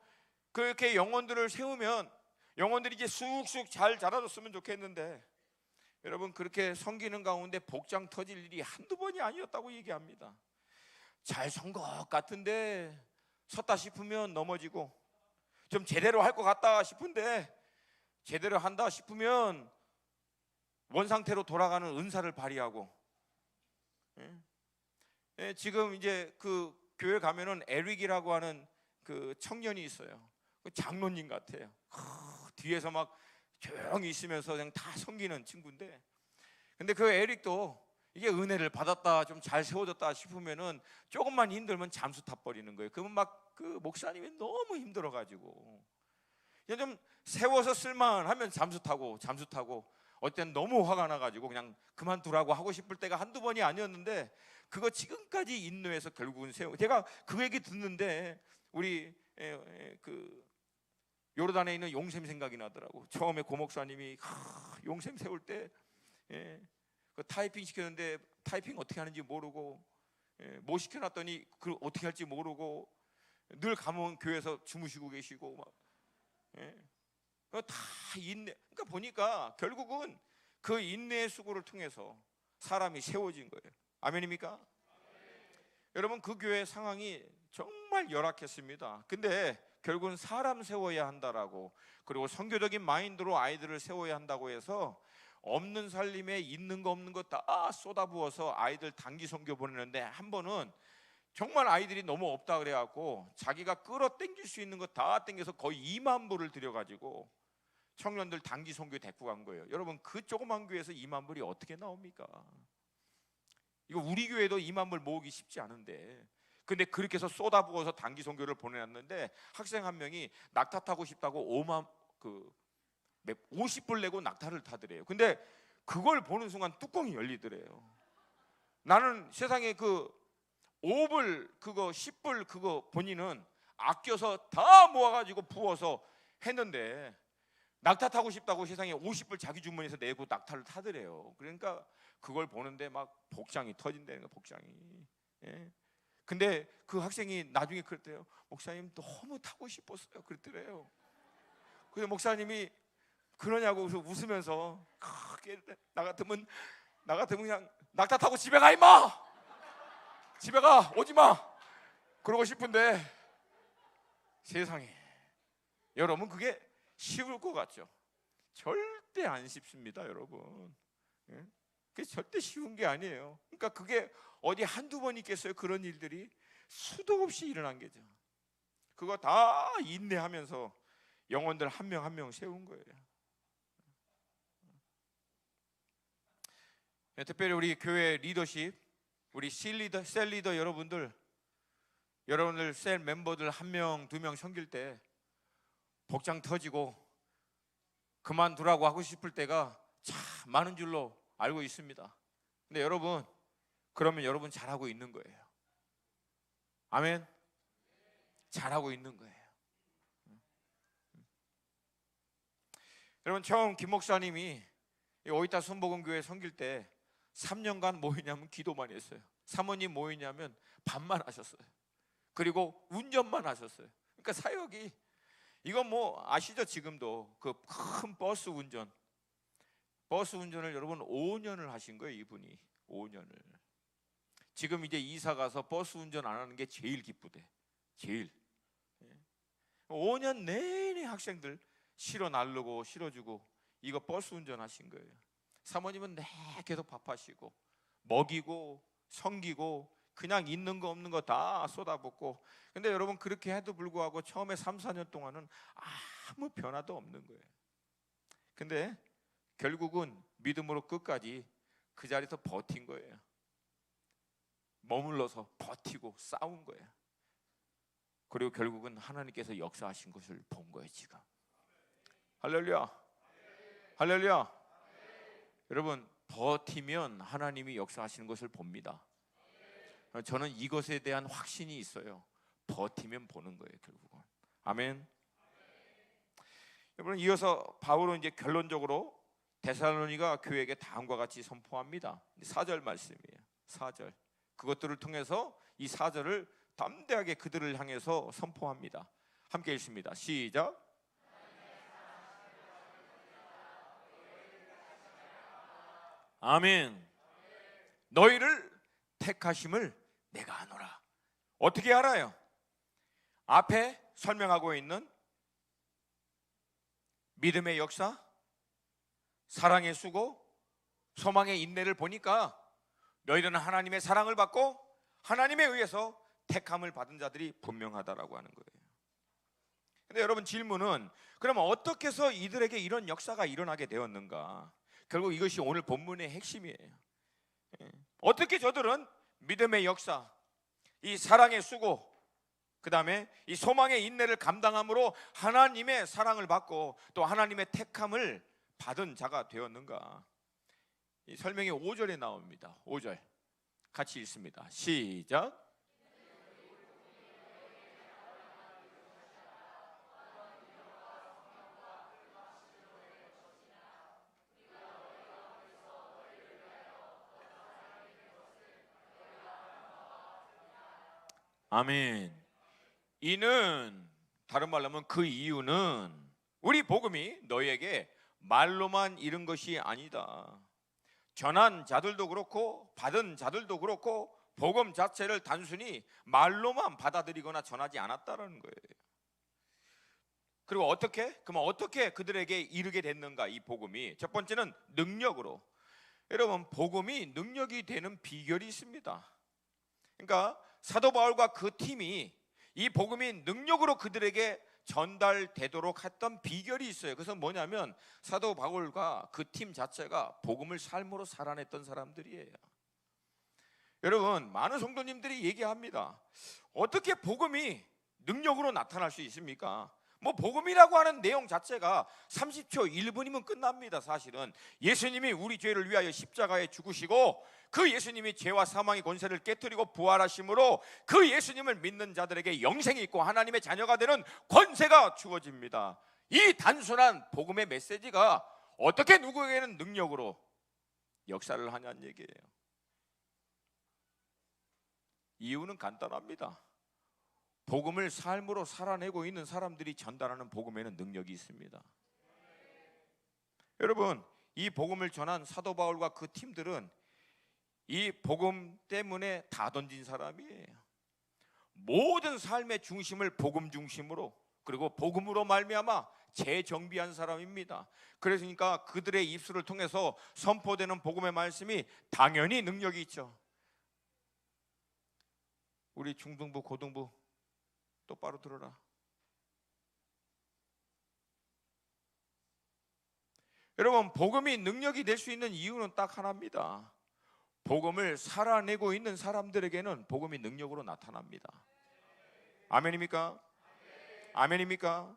그렇게 영혼들을 세우면 영혼들이 이제 쑥쑥 잘 자라줬으면 좋겠는데, 여러분 그렇게 섬기는 가운데 복장 터질 일이 한두 번이 아니었다고 얘기합니다. 잘 선 것 같은데 섰다 싶으면 넘어지고, 좀 제대로 할 것 같다 싶은데 제대로 한다 싶으면 원상태로 돌아가는 은사를 발휘하고, 지금 이제 그 교회 가면은 에릭이라고 하는 그 청년이 있어요. 장로님 같아요. 뒤에서 막 조용히 있으면서 그냥 다 섬기는 친구인데, 근데 그 에릭도 이게 은혜를 받았다, 좀 잘 세워졌다 싶으면은 조금만 힘들면 잠수 타버리는 거예요. 그러면 막 그 목사님이 너무 힘들어가지고 그냥 좀 세워서 쓸만하면 잠수 타고 어때는 너무 화가 나가지고 그냥 그만두라고 하고 싶을 때가 한두 번이 아니었는데, 그거 지금까지 인도해서 결국은 세우고. 제가 그 얘기 듣는데 우리 그 요르단에 있는 용샘 생각이 나더라고. 처음에 고 목사님이 용샘 세울 때 그 타이핑 시켰는데 타이핑 어떻게 하는지 모르고, 못 시켜놨더니 그걸 어떻게 할지 모르고 늘 가면 교회에서 주무시고 계시고 막, 그거 다 인내. 그러니까 보니까 결국은 그 인내의 수고를 통해서 사람이 세워진 거예요. 아멘입니까? 여러분 그 교회 상황이 정말 열악했습니다. 근데 결국은 사람 세워야 한다라고, 그리고 선교적인 마인드로 아이들을 세워야 한다고 해서 없는 살림에 있는 거 없는 거 다 쏟아부어서 아이들 단기 선교 보내는데, 한 번은 정말 아이들이 너무 없다 그래갖고 자기가 끌어당길 수 있는 거 다 당겨서 거의 2만 불을 들여가지고 청년들 단기 선교 데리고 간 거예요. 여러분 그 조그만 교회에서 2만 불이 어떻게 나옵니까? 이거 우리 교회도 2만 불 모으기 쉽지 않은데, 근데 그렇게 해서 쏟아부어서 단기 선교를 보내놨는데, 학생 한 명이 낙타 타고 싶다고 50불 내고 낙타를 타더래요. 근데 그걸 보는 순간 뚜껑이 열리더래요. 나는 세상에 그 5불 그거 10불 그거 본인은 아껴서 다 모아가지고 부어서 했는데, 낙타 타고 싶다고 세상에 50불 자기 주머니에서 내고 낙타를 타더래요. 그러니까 그걸 보는데 막 복장이 터진다는 거예요. 복장이. 근데 그 학생이 나중에 그랬대요. 목사님 너무 타고 싶었어요. 그랬더래요. 그래서 목사님이 그러냐고 웃으면서 크게, 나 같으면 그냥 낙타 타고 집에 가 임마, 집에 가, 오지 마, 그러고 싶은데, 세상에 여러분 그게 쉬울 것 같죠? 절대 안 쉽습니다, 여러분. 그게 절대 쉬운 게 아니에요. 그러니까 그게 어디 한두 번 있겠어요? 그런 일들이 수도 없이 일어난 게죠. 그거 다 인내하면서 영혼들 한 명 한 명 세운 거예요. 특별히 우리 교회 리더십, 우리 셀 리더 여러분들 셀 멤버들 한 명, 두 명 섬길 때 복장 터지고 그만두라고 하고 싶을 때가 참 많은 줄로 알고 있습니다. 근데 여러분, 그러면 여러분 잘하고 있는 거예요. 아멘. 잘하고 있는 거예요. 여러분 처음 김 목사님이 오이타 순복음교회 섬길 때 3년간 뭐 했냐면 기도만 했어요. 사모님 뭐 했냐면 밥만 하셨어요. 그리고 운전만 하셨어요. 그러니까 사역이, 이건 뭐 아시죠? 지금도 그 큰 버스 운전을 여러분 5년을 하신 거예요. 이분이 5년을. 지금 이제 이사 가서 버스 운전 안 하는 게 제일 기쁘대. 제일. 5년 내내 학생들 실어 나르고 실어주고 이거 버스 운전하신 거예요. 사모님은 내 계속 밥하시고 먹이고 섬기고 그냥 있는 거 없는 거 다 쏟아붓고. 근데 여러분 그렇게 해도 불구하고 처음에 3, 4년 동안은 아무 변화도 없는 거예요. 근데 결국은 믿음으로 끝까지 그 자리에서 버틴 거예요. 머물러서 버티고 싸운 거예요. 그리고 결국은 하나님께서 역사하신 것을 본 거예요 지금. 할렐루야, 할렐루야. 여러분, 버티면 하나님이 역사하시는 것을 봅니다. 저는 이것에 대한 확신이 있어요. 버티면 보는 거예요 결국은. 아멘. 여러분, 이어서 바울은 이제 결론적으로 데살로니가 교회에게 다음과 같이 선포합니다. 4절 말씀이에요. 4절. 그것들을 통해서 이 4절을 담대하게 그들을 향해서 선포합니다. 함께 읽습니다. 시작. 아멘. 너희를 택하심을 내가 아노라. 어떻게 알아요? 앞에 설명하고 있는 믿음의 역사, 사랑의 수고, 소망의 인내를 보니까 너희들은 하나님의 사랑을 받고 하나님에 의해서 택함을 받은 자들이 분명하다라고 하는 거예요. 근데 여러분, 질문은 그러면 어떻게 해서 이들에게 이런 역사가 일어나게 되었는가? 결국 이것이 오늘 본문의 핵심이에요. 어떻게 저들은 믿음의 역사, 이 사랑의 수고, 그 다음에 이 소망의 인내를 감당함으로 하나님의 사랑을 받고 또 하나님의 택함을 받은 자가 되었는가? 이 설명이 5절에 나옵니다. 5절 같이 읽습니다. 시작. 아멘. 이는, 다른 말로 하면 그 이유는 우리 복음이 너희에게 말로만 이른 것이 아니다. 전한 자들도 그렇고 받은 자들도 그렇고 복음 자체를 단순히 말로만 받아들이거나 전하지 않았다는 거예요. 그리고 그러면 어떻게 그들에게 이르게 됐는가? 이 복음이 첫 번째는 능력으로. 여러분, 복음이 능력이 되는 비결이 있습니다. 그러니까 사도 바울과 그 팀이 이 복음이 능력으로 그들에게 전달되도록 했던 비결이 있어요. 그래서 뭐냐면 사도 바울과 그 팀 자체가 복음을 삶으로 살아냈던 사람들이에요. 여러분, 많은 성도님들이 얘기합니다. 어떻게 복음이 능력으로 나타날 수 있습니까? 뭐 복음이라고 하는 내용 자체가 30초 1분이면 끝납니다. 사실은 예수님이 우리 죄를 위하여 십자가에 죽으시고 그 예수님이 죄와 사망의 권세를 깨뜨리고 부활하심으로 그 예수님을 믿는 자들에게 영생이 있고 하나님의 자녀가 되는 권세가 주어집니다. 이 단순한 복음의 메시지가 어떻게 누구에게는 능력으로 역사를 하냐는 얘기예요. 이유는 간단합니다. 복음을 삶으로 살아내고 있는 사람들이 전달하는 복음에는 능력이 있습니다. 여러분, 이 복음을 전한 사도 바울과 그 팀들은 이 복음 때문에 다 던진 사람이에요. 모든 삶의 중심을 복음 중심으로, 그리고 복음으로 말미암아 재정비한 사람입니다. 그러니까 그들의 입술을 통해서 선포되는 복음의 말씀이 당연히 능력이 있죠. 우리 중등부, 고등부 똑바로 들어라. 여러분, 복음이 능력이 될 수 있는 이유는 딱 하나입니다. 복음을 살아내고 있는 사람들에게는 복음이 능력으로 나타납니다. 아멘입니까? 아멘입니까?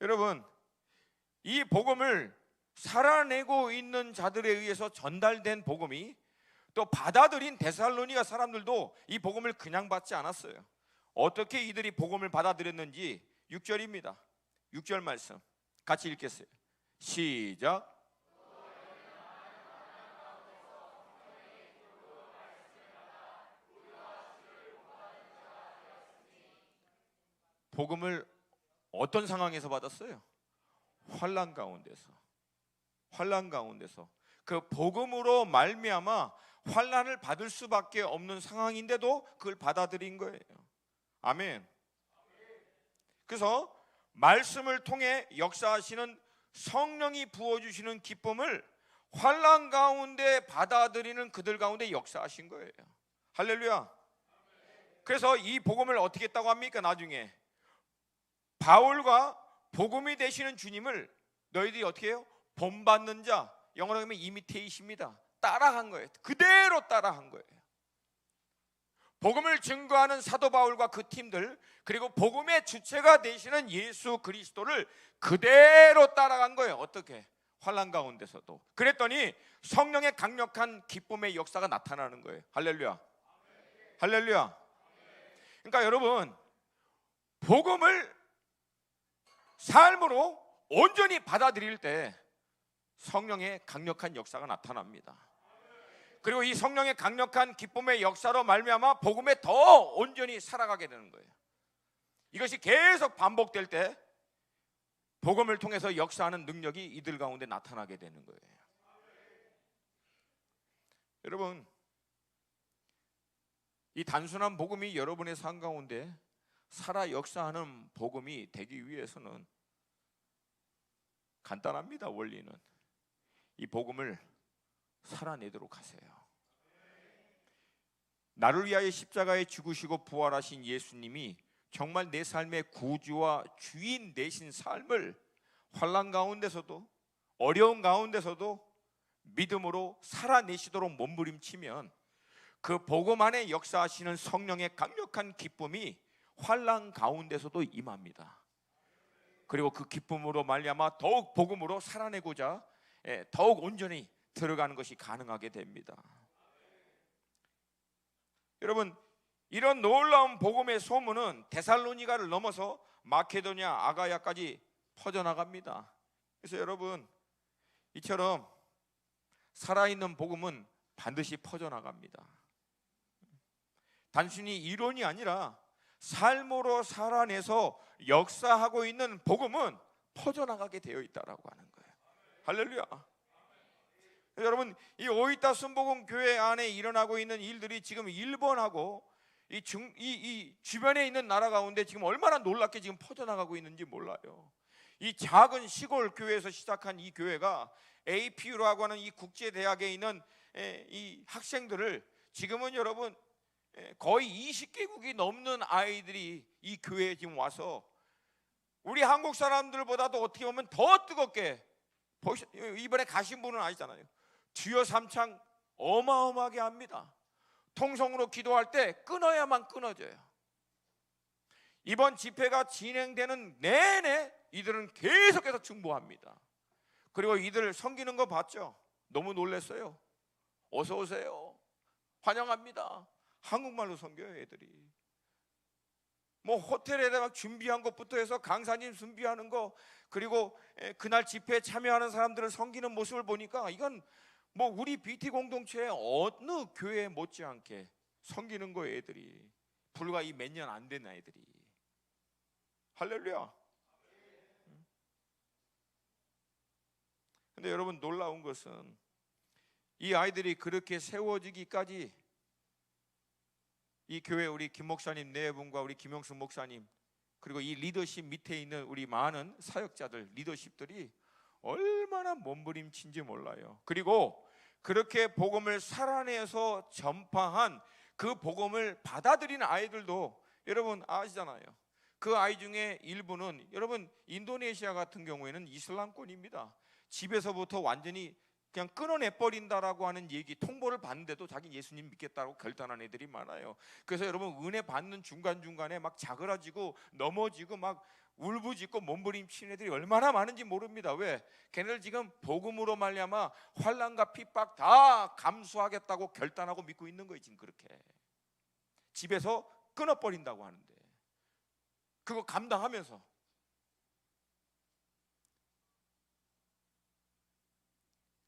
여러분, 이 복음을 살아내고 있는 자들에 의해서 전달된 복음이 또 받아들인 데살로니가 사람들도 이 복음을 그냥 받지 않았어요. 어떻게 이들이 복음을 받아들였는지 6절입니다. 6절 말씀 같이 읽겠어요. 시작. 복음을 어떤 상황에서 받았어요? 환난 가운데서. 환난 가운데서. 그 복음으로 말미암아 환난을 받을 수밖에 없는 상황인데도 그걸 받아들인 거예요. 아멘. 그래서 말씀을 통해 역사하시는 성령이 부어주시는 기쁨을 환난 가운데 받아들이는 그들 가운데 역사하신 거예요. 할렐루야. 그래서 이 복음을 어떻게 했다고 합니까? 나중에 바울과 복음이 되시는 주님을 너희들이 어떻게 해요? 본받는 자, 영어로 하면 이미테이십니다. 따라한 거예요. 그대로 따라한 거예요. 복음을 증거하는 사도 바울과 그 팀들, 그리고 복음의 주체가 되시는 예수 그리스도를 그대로 따라간 거예요. 어떻게? 환난 가운데서도. 그랬더니 성령의 강력한 기쁨의 역사가 나타나는 거예요. 할렐루야. 할렐루야. 그러니까 여러분, 복음을 삶으로 온전히 받아들일 때 성령의 강력한 역사가 나타납니다. 그리고 이 성령의 강력한 기쁨의 역사로 말미암아 복음에 더 온전히 살아가게 되는 거예요. 이것이 계속 반복될 때 복음을 통해서 역사하는 능력이 이들 가운데 나타나게 되는 거예요. 여러분, 이 단순한 복음이 여러분의 삶 가운데 살아 역사하는 복음이 되기 위해서는 간단합니다. 원리는 이 복음을 살아내도록 하세요. 나를 위하여 십자가에 죽으시고 부활하신 예수님이 정말 내 삶의 구주와 주인 되신 삶을 환난 가운데서도 어려운 가운데서도 믿음으로 살아내시도록 몸부림치면 그 복음 안에 역사하시는 성령의 강력한 기쁨이 환난 가운데서도 임합니다. 그리고 그 기쁨으로 말미암아 더욱 복음으로 살아내고자 더욱 온전히 들어가는 것이 가능하게 됩니다. 여러분, 이런 놀라운 복음의 소문은 데살로니가를 넘어서 마케도냐, 아가야까지 퍼져나갑니다. 그래서 여러분, 이처럼 살아있는 복음은 반드시 퍼져나갑니다. 단순히 이론이 아니라 삶으로 살아내서 역사하고 있는 복음은 퍼져나가게 되어 있다라고 하는 거예요. 할렐루야. 여러분, 이 오이타 순복음 교회 안에 일어나고 있는 일들이 지금 일본하고 이 주변에 있는 나라 가운데 지금 얼마나 놀랍게 지금 퍼져나가고 있는지 몰라요. 이 작은 시골 교회에서 시작한 이 교회가 APU라고 하는 이 국제 대학에 있는 이 학생들을 지금은 여러분 거의 20개국이 넘는 아이들이 이 교회에 지금 와서 우리 한국 사람들보다도 어떻게 보면 더 뜨겁게, 이번에 가신 분은 아시잖아요. 주여 삼창 어마어마하게 합니다. 통성으로 기도할 때 끊어야만 끊어져요. 이번 집회가 진행되는 내내 이들은 계속해서 중보합니다. 그리고 이들 섬기는 거 봤죠? 너무 놀랐어요. 어서 오세요, 환영합니다. 한국말로 섬겨요. 애들이 뭐 호텔에다가 준비한 것부터 해서 강사님 준비하는 거, 그리고 그날 집회에 참여하는 사람들을 섬기는 모습을 보니까 이건 뭐 우리 BT 공동체의 어느 교회에 못지않게 섬기는 거예요. 애들이 불과 이 몇 년 안 된 아이들이. 할렐루야. 근데 여러분, 놀라운 것은 이 아이들이 그렇게 세워지기까지 이 교회 우리 김 목사님 네 분과 우리 김영수 목사님, 그리고 이 리더십 밑에 있는 우리 많은 사역자들, 리더십들이 얼마나 몸부림친지 몰라요. 그리고 그렇게 복음을 살아내서 전파한 그 복음을 받아들이는 아이들도 여러분 아시잖아요. 그 아이 중에 일부는 여러분 인도네시아 같은 경우에는 이슬람권입니다. 집에서부터 완전히 그냥 끊어내버린다라고 하는 얘기, 통보를 받는데도 자기 예수님 믿겠다고 결단한 애들이 많아요. 그래서 여러분 은혜 받는 중간중간에 막 자그라지고 넘어지고 막 울부짖고 몸부림치는 애들이 얼마나 많은지 모릅니다. 왜? 걔네들 지금 복음으로 말미암아 환난과 핍박 다 감수하겠다고 결단하고 믿고 있는 거예요. 지금 그렇게 집에서 끊어버린다고 하는데 그거 감당하면서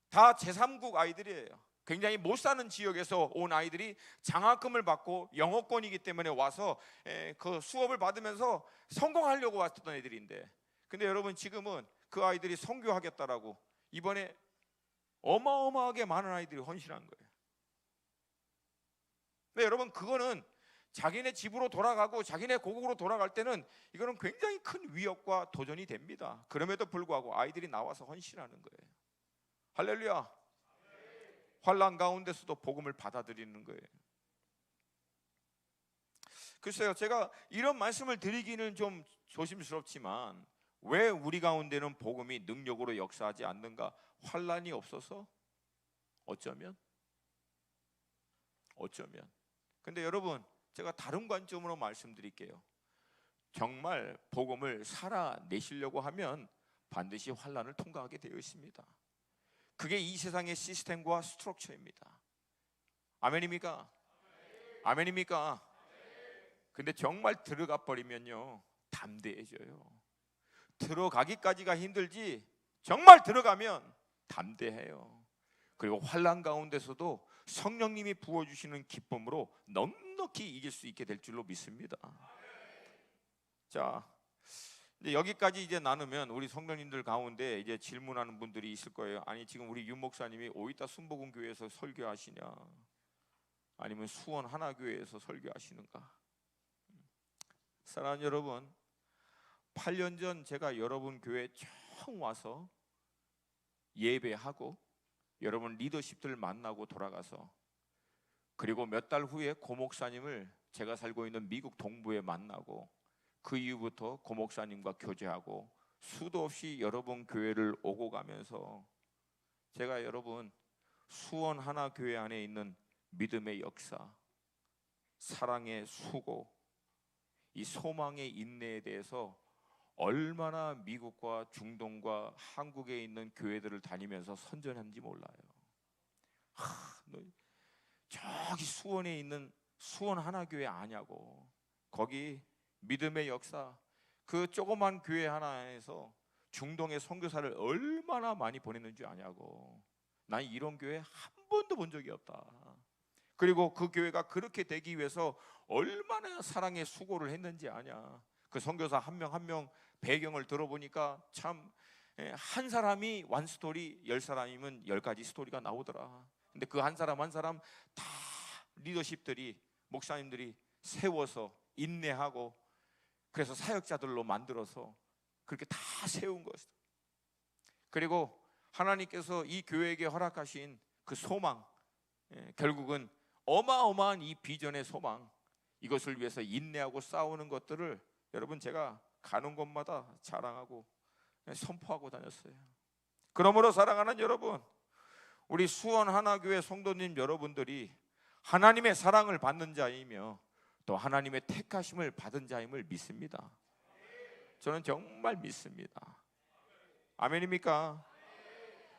다 제3국 아이들이에요. 굉장히 못 사는 지역에서 온 아이들이 장학금을 받고 영어권이기 때문에 와서 그 수업을 받으면서 성공하려고 왔던 애들인데, 근데 여러분 지금은 그 아이들이 선교하겠다라고 이번에 어마어마하게 많은 아이들이 헌신한 거예요. 근데 여러분 그거는 자기네 집으로 돌아가고 자기네 고국으로 돌아갈 때는 이거는 굉장히 큰 위협과 도전이 됩니다. 그럼에도 불구하고 아이들이 나와서 헌신하는 거예요. 할렐루야. 환난 가운데서도 복음을 받아들이는 거예요. 글쎄요, 제가 이런 말씀을 드리기는 좀 조심스럽지만 왜 우리 가운데는 복음이 능력으로 역사하지 않는가? 환난이 없어서? 어쩌면. 근데 여러분, 제가 다른 관점으로 말씀드릴게요. 정말 복음을 살아내시려고 하면 반드시 환난을 통과하게 되어 있습니다. 그게 이 세상의 시스템과 스트럭처입니다. 아멘입니까? 아멘입니까? 근데 정말 들어가 버리면요, 담대해져요. 들어가기까지가 힘들지 정말 들어가면 담대해요. 그리고 환난 가운데서도 성령님이 부어주시는 기쁨으로 넉넉히 이길 수 있게 될 줄로 믿습니다. 자, 이제 여기까지 이제 나누면 우리 성도님들 가운데 이제 질문하는 분들이 있을 거예요. 아니, 지금 우리 윤 목사님이 오이타 순복음교회에서 설교하시냐, 아니면 수원 하나교회에서 설교하시는가? 사랑하는 여러분, 8년 전 제가 여러분 교회에 처음 와서 예배하고 여러분 리더십들 만나고 돌아가서, 그리고 몇 달 후에 고 목사님을 제가 살고 있는 미국 동부에 만나고, 그 이후부터 고 목사님과 교제하고 수도 없이 여러분 교회를 오고 가면서 제가 여러분 수원 하나교회 안에 있는 믿음의 역사, 사랑의 수고, 이 소망의 인내에 대해서 얼마나 미국과 중동과 한국에 있는 교회들을 다니면서 선전했는지 몰라요. 저기 수원에 있는 수원 하나교회 아냐고. 거기 믿음의 역사, 그 조그만 교회 하나에서 중동의 선교사를 얼마나 많이 보냈는지 아냐고. 난 이런 교회 한 번도 본 적이 없다. 그리고 그 교회가 그렇게 되기 위해서 얼마나 사랑의 수고를 했는지 아냐. 그 선교사 한 명 한 명 배경을 들어보니까 참, 한 사람이 완 스토리, 10사람이면 10가지 스토리가 나오더라. 근데 그 한 사람 한 사람 다 리더십들이, 목사님들이 세워서 인내하고, 그래서 사역자들로 만들어서 그렇게 다 세운 것이다. 그리고 하나님께서 이 교회에게 허락하신 그 소망, 결국은 어마어마한 이 비전의 소망, 이것을 위해서 인내하고 싸우는 것들을 여러분 제가 가는 곳마다 자랑하고 선포하고 다녔어요. 그러므로 사랑하는 여러분, 우리 수원 하나교회 성도님 여러분들이 하나님의 사랑을 받는 자이며 또 하나님의 택하심을 받은 자임을 믿습니다. 저는 정말 믿습니다. 아멘입니까?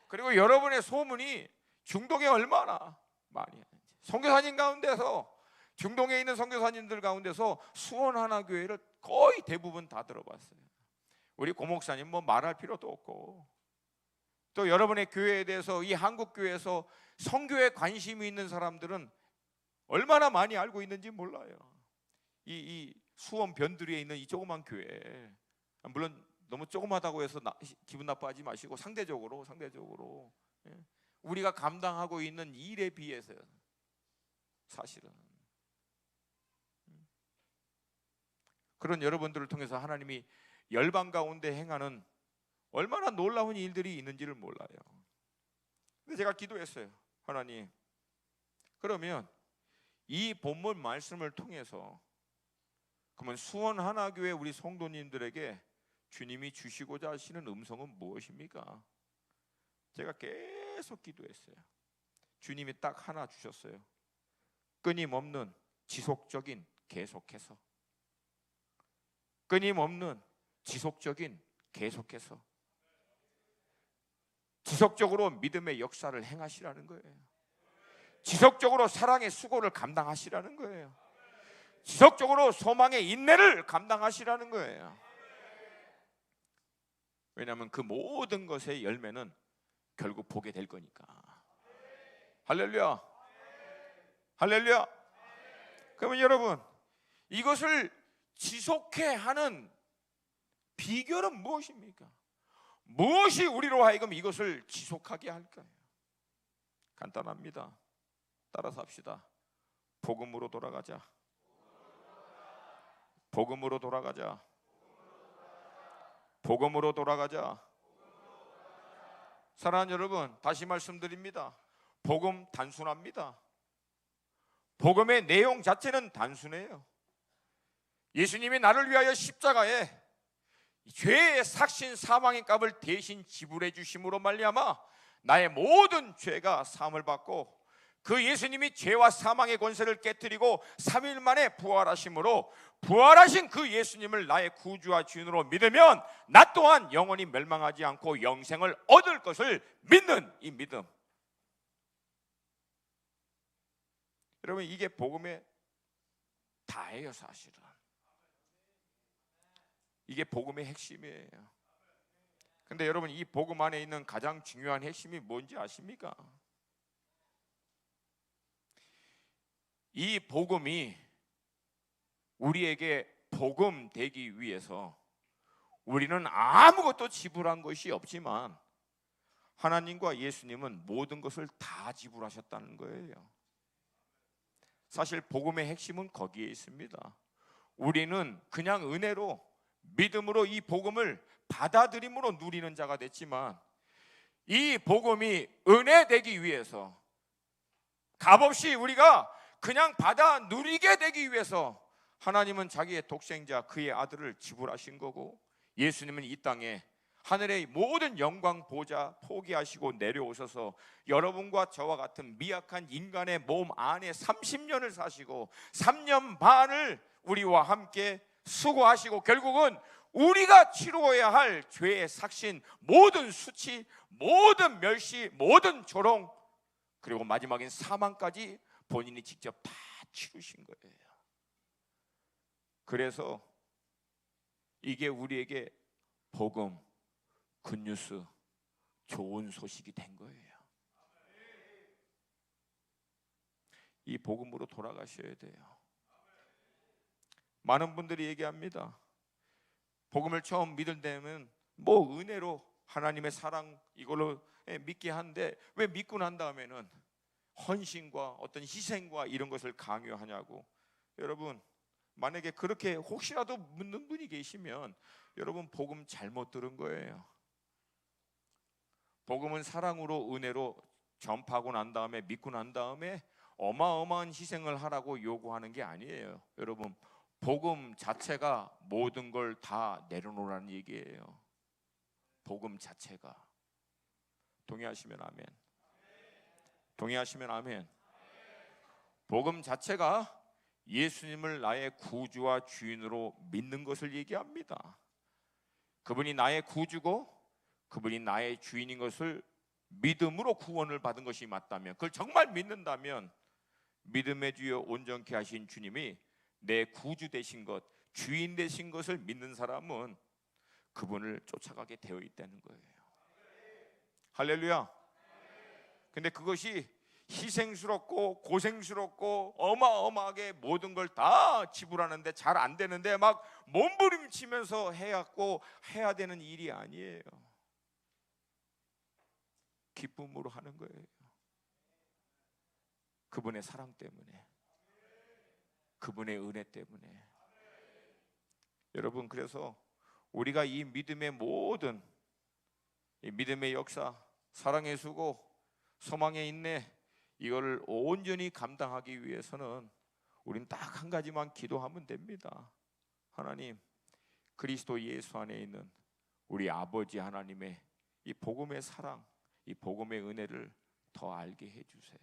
그리고 여러분의 소문이 중동에 얼마나 많이 하는지, 선교사님 가운데서, 중동에 있는 선교사님들 가운데서 수원 하나교회를 거의 대부분 다 들어봤어요. 우리 고 목사님 뭐 말할 필요도 없고, 또 여러분의 교회에 대해서, 이 한국 교회에서 선교에 관심이 있는 사람들은 얼마나 많이 알고 있는지 몰라요. 이 수원 변두리에 있는 이 조그만 교회, 물론 너무 조그마다고 해서 기분 나빠하지 마시고 상대적으로 우리가 감당하고 있는 일에 비해서 사실은 그런 여러분들을 통해서 하나님이 열방 가운데 행하는 얼마나 놀라운 일들이 있는지를 몰라요. 근데 제가 기도했어요. 하나님, 그러면 이 본문 말씀을 통해서 그러면 수원 하나교회 우리 성도님들에게 주님이 주시고자 하시는 음성은 무엇입니까? 제가 계속 기도했어요. 주님이 딱 하나 주셨어요. 끊임없는 지속적인 계속해서, 끊임없는 지속적인 계속해서, 지속적으로 믿음의 역사를 행하시라는 거예요. 지속적으로 사랑의 수고를 감당하시라는 거예요. 지속적으로 소망의 인내를 감당하시라는 거예요. 왜냐하면 그 모든 것의 열매는 결국 보게 될 거니까. 할렐루야, 할렐루야. 그러면 여러분, 이것을 지속해 하는 비결은 무엇입니까? 무엇이 우리로 하여금 이것을 지속하게 할까요? 간단합니다. 따라서 합시다. 복음으로 돌아가자. 복음으로 돌아가자. 복음으로 돌아가자. 사랑하는 여러분, 다시 말씀드립니다. 복음 단순합니다. 복음의 내용 자체는 단순해요. 예수님이 나를 위하여 십자가에 죄의 삭신 사망의 값을 대신 지불해 주심으로 말미암아 나의 모든 죄가 사함을 받고 그 예수님이 죄와 사망의 권세를 깨뜨리고 3일 만에 부활하심으로 부활하신 그 예수님을 나의 구주와 주인으로 믿으면 나 또한 영원히 멸망하지 않고 영생을 얻을 것을 믿는 이 믿음. 여러분, 이게 복음의 다예요. 사실은 이게 복음의 핵심이에요. 근데 여러분, 이 복음 안에 있는 가장 중요한 핵심이 뭔지 아십니까? 이 복음이 우리에게 복음 되기 위해서 우리는 아무것도 지불한 것이 없지만 하나님과 예수님은 모든 것을 다 지불하셨다는 거예요. 사실 복음의 핵심은 거기에 있습니다. 우리는 그냥 은혜로 믿음으로 이 복음을 받아들임으로 누리는 자가 됐지만 이 복음이 은혜 되기 위해서 값없이 우리가 그냥 받아 누리게 되기 위해서 하나님은 자기의 독생자 그의 아들을 지불하신 거고, 예수님은 이 땅에 하늘의 모든 영광 보좌 포기하시고 내려오셔서 여러분과 저와 같은 미약한 인간의 몸 안에 30년을 사시고 3년 반을 우리와 함께 수고하시고 결국은 우리가 치루어야 할 죄의 삭신, 모든 수치, 모든 멸시, 모든 조롱, 그리고 마지막엔 사망까지 본인이 직접 다 치르신 거예요. 그래서 이게 우리에게 복음, 굿뉴스, 좋은 소식이 된 거예요. 이 복음으로 돌아가셔야 돼요. 많은 분들이 얘기합니다. 복음을 처음 믿을 때면 뭐 은혜로 하나님의 사랑 이걸로 믿게 한데 왜 믿고 난 다음에는 헌신과 어떤 희생과 이런 것을 강요하냐고. 여러분, 만약에 그렇게 혹시라도 묻는 분이 계시면 여러분 복음 잘못 들은 거예요. 복음은 사랑으로 은혜로 전파하고 난 다음에 믿고 난 다음에 어마어마한 희생을 하라고 요구하는 게 아니에요. 여러분, 복음 자체가 모든 걸 다 내려놓으라는 얘기예요. 복음 자체가. 동의하시면 아멘. 동의하시면 아멘. 복음 자체가 예수님을 나의 구주와 주인으로 믿는 것을 얘기합니다. 그분이 나의 구주고 그분이 나의 주인인 것을 믿음으로 구원을 받은 것이 맞다면, 그걸 정말 믿는다면 믿음의 주여 온전케 하신 주님이 내 구주 되신 것, 주인 되신 것을 믿는 사람은 그분을 쫓아가게 되어 있다는 거예요. 할렐루야. 근데 그것이 희생스럽고 고생스럽고 어마어마하게 모든 걸 다 지불하는데 잘 안 되는데 막 몸부림치면서 해야 되는 일이 아니에요. 기쁨으로 하는 거예요. 그분의 사랑 때문에, 그분의 은혜 때문에. 여러분, 그래서 우리가 이 믿음의 모든 이 믿음의 역사, 사랑의 수고, 소망의 인내, 이거를 온전히 감당하기 위해서는 우린 딱 한 가지만 기도하면 됩니다. 하나님, 그리스도 예수 안에 있는 우리 아버지 하나님의 이 복음의 사랑, 이 복음의 은혜를 더 알게 해주세요.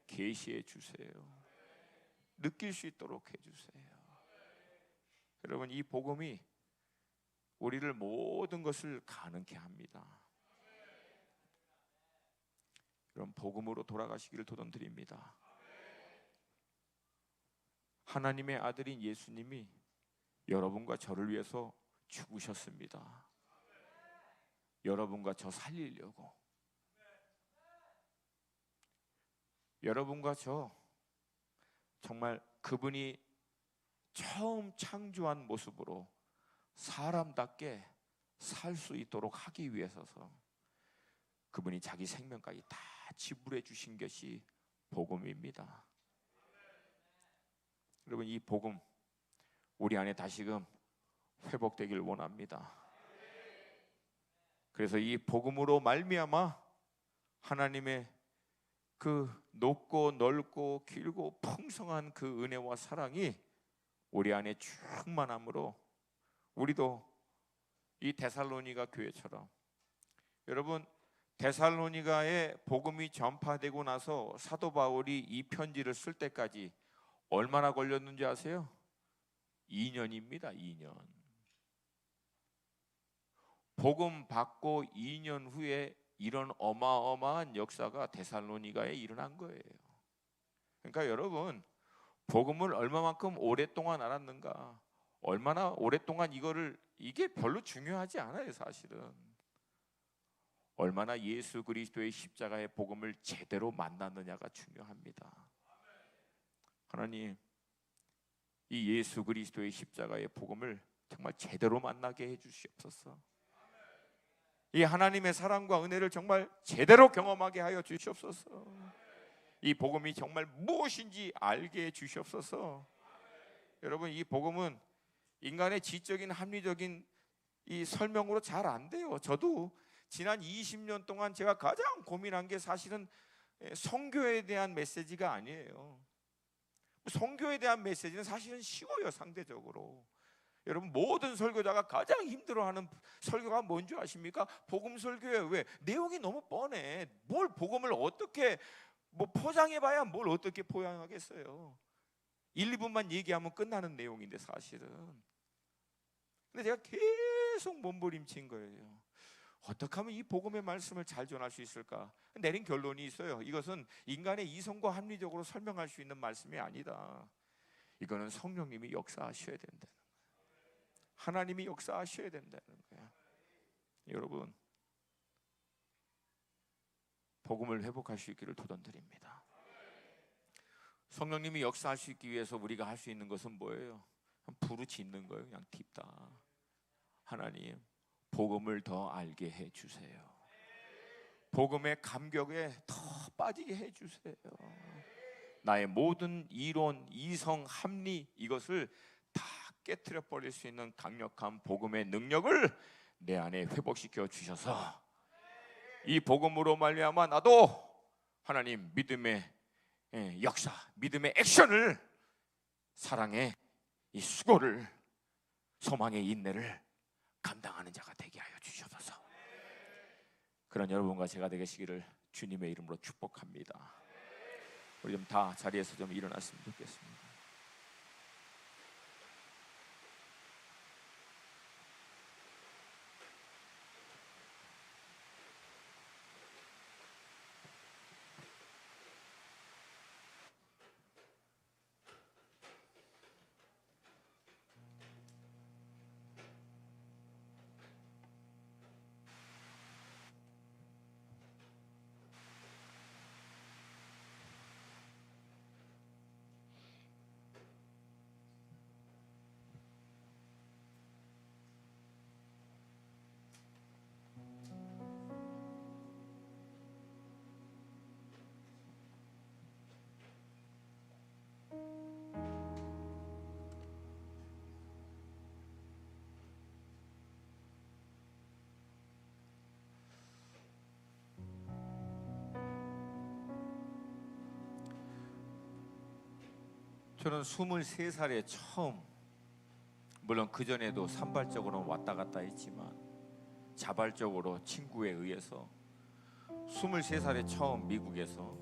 계시해 주세요. 느낄 수 있도록 해주세요. 여러분, 이 복음이 우리를 모든 것을 가능케 합니다. 여러분, 복음으로 돌아가시기를 도전드립니다. 하나님의 아들인 예수님이 여러분과 저를 위해서 죽으셨습니다. 여러분과 저 살리려고. 여러분과 저 정말 그분이 처음 창조한 모습으로 사람답게 살 수 있도록 하기 위해서서 그분이 자기 생명까지 다 지불해 주신 것이 복음입니다. 여러분, 이 복음 우리 안에 다시금 회복되길 원합니다. 그래서 이 복음으로 말미암아 하나님의 그 높고 넓고 길고 풍성한 그 은혜와 사랑이 우리 안에 충만함으로 우리도 이 데살로니가 교회처럼, 여러분, 데살로니가에 복음이 전파되고 나서 사도 바울이 이 편지를 쓸 때까지 얼마나 걸렸는지 아세요? 2년입니다. 2년. 복음 받고 2년 후에 이런 어마어마한 역사가 데살로니가에 일어난 거예요. 그러니까 여러분, 복음을 얼마만큼 오랫동안 알았는가, 얼마나 오랫동안 이게 별로 중요하지 않아요. 사실은 얼마나 예수 그리스도의 십자가의 복음을 제대로 만났느냐가 중요합니다. 하나님, 이 예수 그리스도의 십자가의 복음을 정말 제대로 만나게 해주시옵소서. 이 하나님의 사랑과 은혜를 정말 제대로 경험하게 하여 주시옵소서. 이 복음이 정말 무엇인지 알게 해 주시옵소서. 여러분, 이 복음은 인간의 지적인 합리적인 이 설명으로 잘 안 돼요. 저도 지난 20년 동안 제가 가장 고민한 게 사실은 선교에 대한 메시지가 아니에요. 선교에 대한 메시지는 사실은 쉬워요, 상대적으로. 여러분, 모든 설교자가 가장 힘들어하는 설교가 뭔지 아십니까? 복음 설교예요. 왜? 내용이 너무 뻔해. 뭘 복음을 어떻게 포장해봐야 뭘 어떻게 포장하겠어요. 1, 2분만 얘기하면 끝나는 내용인데 사실은. 근데 제가 계속 몸부림친 거예요. 어떻게 하면 이 복음의 말씀을 잘 전할 수 있을까? 내린 결론이 있어요. 이것은 인간의 이성과 합리적으로 설명할 수 있는 말씀이 아니다. 이거는 성령님이 역사하셔야 된다는 거예요. 하나님이 역사하셔야 된다는 거예요. 여러분, 복음을 회복할 수 있기를 도전드립니다. 성령님이 역사할 수 있기 위해서 우리가 할 수 있는 것은 뭐예요? 부르짖는 거예요. 그냥 딥다. 하나님, 복음을 더 알게 해주세요. 복음의 감격에 더 빠지게 해주세요. 나의 모든 이론, 이성, 합리 이것을 다 깨트려 버릴 수 있는 강력한 복음의 능력을 내 안에 회복시켜 주셔서 이 복음으로 말미암아 나도 하나님 믿음의 역사, 믿음의 액션을, 사랑의 이 수고를, 소망의 인내를 감당하는 자가 되게 하여 주셔서 그런 여러분과 제가 되시기를 주님의 이름으로 축복합니다. 우리 좀 다 자리에서 좀 일어났으면 좋겠습니다. 저는 23살에 처음, 물론 그전에도 산발적으로 왔다 갔다 했지만 자발적으로 친구에 의해서 23살에 처음 미국에서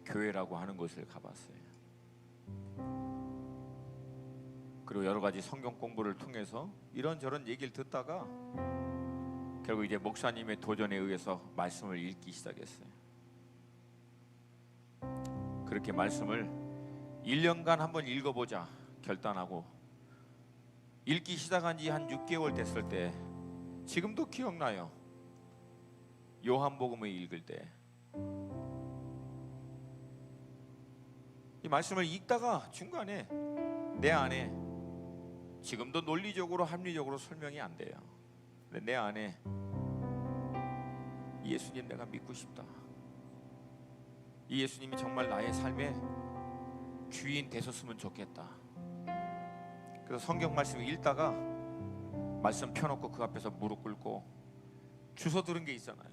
교회라고 하는 곳을 가봤어요. 그리고 여러 가지 성경 공부를 통해서 이런저런 얘기를 듣다가 결국 이제 목사님의 도전에 의해서 말씀을 읽기 시작했어요. 그렇게 말씀을 1년간 한번 읽어보자 결단하고 읽기 시작한 지 한 6개월 됐을 때, 지금도 기억나요. 요한복음을 읽을 때 이 말씀을 읽다가 중간에 내 안에, 지금도 논리적으로 합리적으로 설명이 안 돼요. 근데 내 안에 이 예수님 내가 믿고 싶다. 이 예수님이 정말 나의 삶의 주인 되셨으면 좋겠다. 그래서 성경 말씀을 읽다가 말씀 펴놓고 그 앞에서 무릎 꿇고 주워 들은 게 있잖아요.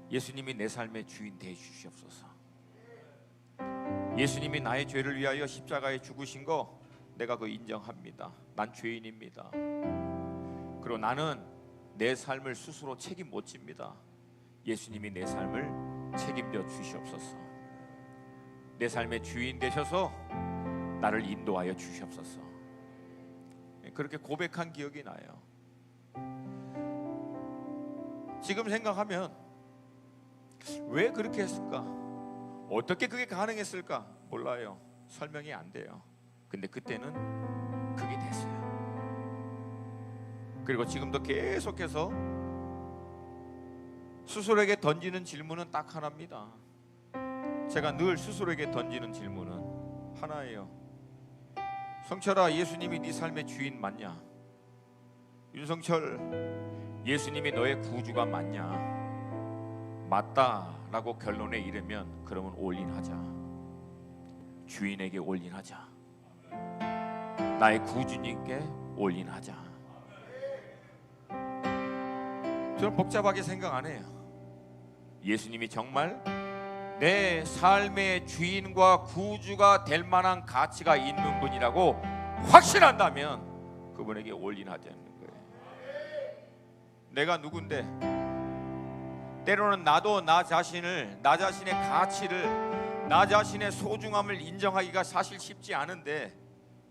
예수님이 내 삶의 주인 되어 주시옵소서. 예수님이 나의 죄를 위하여 십자가에 죽으신 거 내가 그 인정합니다. 난 죄인입니다. 그리고 나는 내 삶을 스스로 책임 못 집니다. 예수님이 내 삶을 책임져 주시옵소서. 내 삶의 주인 되셔서 나를 인도하여 주시옵소서. 그렇게 고백한 기억이 나요. 지금 생각하면 왜 그렇게 했을까? 어떻게 그게 가능했을까? 몰라요. 설명이 안 돼요. 근데 그때는 그게 됐어요. 그리고 지금도 계속해서 스스로에게 던지는 질문은 딱 하나입니다. 제가 늘 스스로에게 던지는 질문은 하나예요. 성철아, 예수님이 네 삶의 주인 맞냐? 윤성철, 예수님이 너의 구주가 맞냐? 맞다라고 결론에 이르면 그러면 올인하자. 주인에게 올인하자. 나의 구주님께 올인하자. 저는 복잡하게 생각 안 해요. 예수님이 정말 내 삶의 주인과 구주가 될 만한 가치가 있는 분이라고 확신한다면 그분에게 올인하자는 거예요. 내가 누군데, 때로는 나도 나 자신의 가치를, 나 자신의 소중함을 인정하기가 사실 쉽지 않은데,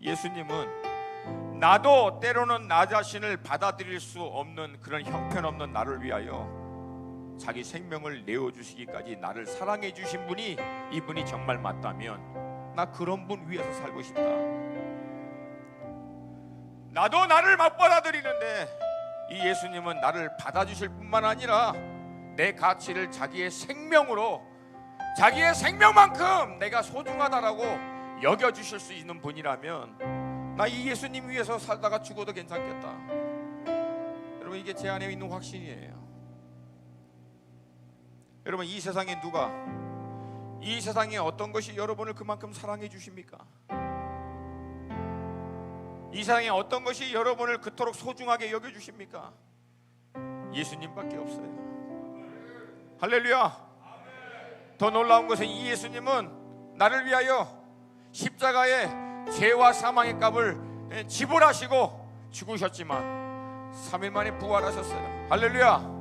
예수님은 나도 때로는 나 자신을 받아들일 수 없는 그런 형편없는 나를 위하여 자기 생명을 내어주시기까지 나를 사랑해 주신 분이, 이분이 정말 맞다면 나 그런 분 위해서 살고 싶다. 나도 나를 못 받아들이는데 이 예수님은 나를 받아주실 뿐만 아니라 내 가치를 자기의 생명으로, 자기의 생명만큼 내가 소중하다라고 여겨주실 수 있는 분이라면 나 이 예수님 위해서 살다가 죽어도 괜찮겠다. 여러분, 이게 제 안에 있는 확신이에요. 여러분, 이 세상에 누가, 이 세상에 어떤 것이 여러분을 그만큼 사랑해 주십니까? 이 세상에 어떤 것이 여러분을 그토록 소중하게 여겨 주십니까? 예수님밖에 없어요. 할렐루야. 더 놀라운 것은 이 예수님은 나를 위하여 십자가에 죄와 사망의 값을 지불하시고 죽으셨지만 3일 만에 부활하셨어요. 할렐루야.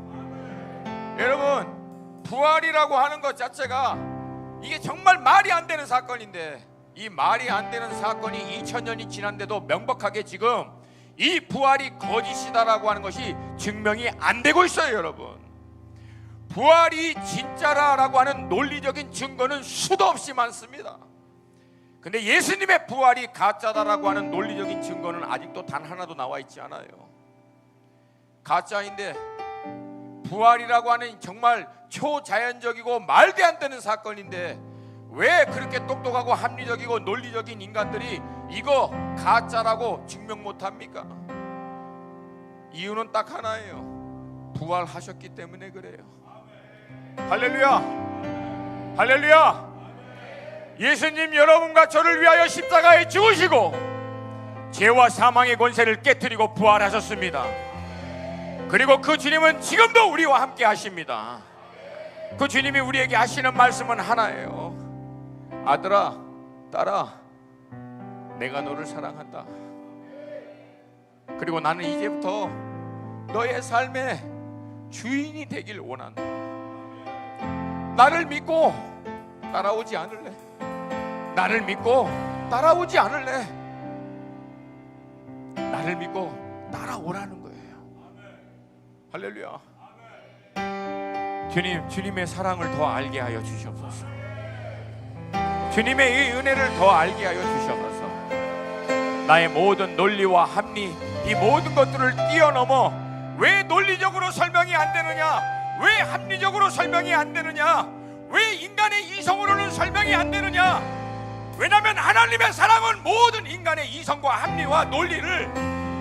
여러분, 부활이라고 하는 것 자체가 이게 정말 말이 안 되는 사건인데, 이 말이 안 되는 사건이 2000년이 지난데도 명백하게 지금 이 부활이 거짓이다라고 하는 것이 증명이 안 되고 있어요. 여러분, 부활이 진짜라고 하는 논리적인 증거는 수도 없이 많습니다. 근데 예수님의 부활이 가짜다라고 하는 논리적인 증거는 아직도 단 하나도 나와 있지 않아요. 가짜인데 부활이라고 하는 정말 초자연적이고 말도 안 되는 사건인데 왜 그렇게 똑똑하고 합리적이고 논리적인 인간들이 이거 가짜라고 증명 못합니까? 이유는 딱 하나예요. 부활하셨기 때문에 그래요. 할렐루야. 할렐루야. 예수님 여러분과 저를 위하여 십자가에 죽으시고 죄와 사망의 권세를 깨뜨리고 부활하셨습니다. 그리고 그 주님은 지금도 우리와 함께 하십니다. 그 주님이 우리에게 하시는 말씀은 하나예요. 아들아, 딸아, 내가 너를 사랑한다. 그리고 나는 이제부터 너의 삶의 주인이 되길 원한다. 나를 믿고 따라오지 않을래? 나를 믿고 따라오지 않을래? 나를 믿고 따라오라는 거예요. 할렐루야. 주님의 사랑을 더 알게 하여 주시옵소서. 주님의 이 은혜를 더 알게 하여 주시옵소서. 나의 모든 논리와 합리, 이 모든 것들을 뛰어넘어 왜 논리적으로 설명이 안 되느냐, 왜 합리적으로 설명이 안 되느냐, 왜 인간의 이성으로는 설명이 안 되느냐? 왜냐하면 하나님의 사랑은 모든 인간의 이성과 합리와 논리를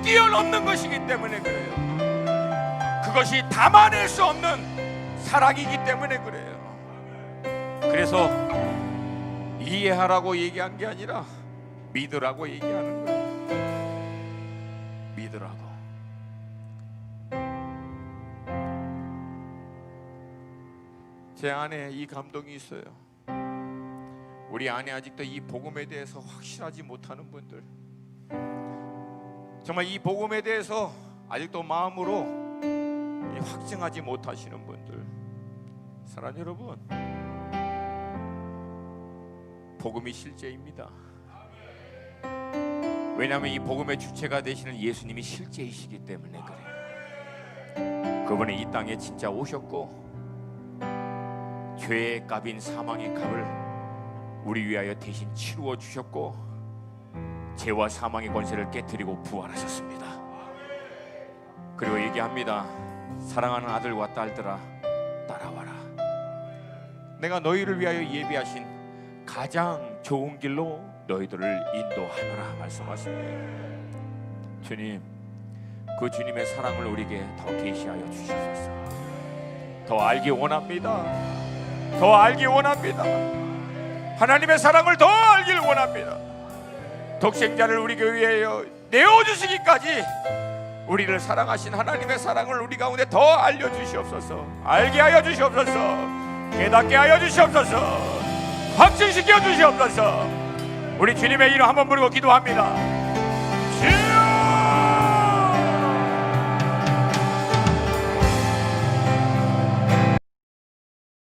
뛰어넘는 것이기 때문에 그래요. 그것이 담아낼 수 없는 사랑이기 때문에 그래요. 그래서 이해하라고 얘기한 게 아니라 믿으라고 얘기하는 거예요. 믿으라고. 제 안에 이 감동이 있어요. 우리 안에 아직도 이 복음에 대해서 확실하지 못하는 분들, 정말 이 복음에 대해서 아직도 마음으로 확증하지 못하시는 분들, 사랑하는 여러분, 복음이 실제입니다. 왜냐하면 이 복음의 주체가 되시는 예수님이 실제이시기 때문에 그래요. 그분이 이 땅에 진짜 오셨고 죄의 값인 사망의 값을 우리 위하여 대신 치루어 주셨고 죄와 사망의 권세를 깨뜨리고 부활하셨습니다. 그리고 얘기합니다. 사랑하는 아들과 딸들아, 따라와라. 내가 너희를 위하여 예비하신 가장 좋은 길로 너희들을 인도하노라 말씀하십니다. 주님, 그 주님의 사랑을 우리에게 더 계시하여 주시소서. 더 알기 원합니다. 더 알기 원합니다. 하나님의 사랑을 더 알길 원합니다. 독생자를 우리에게 위하여 내어주시기까지 우리를 사랑하신 하나님의 사랑을 우리 가운데 더 알려주시옵소서. 알게 하여 주시옵소서. 깨닫게 하여 주시옵소서. 확증시켜 주시옵소서. 우리 주님의 이름 한번 부르고 기도합니다.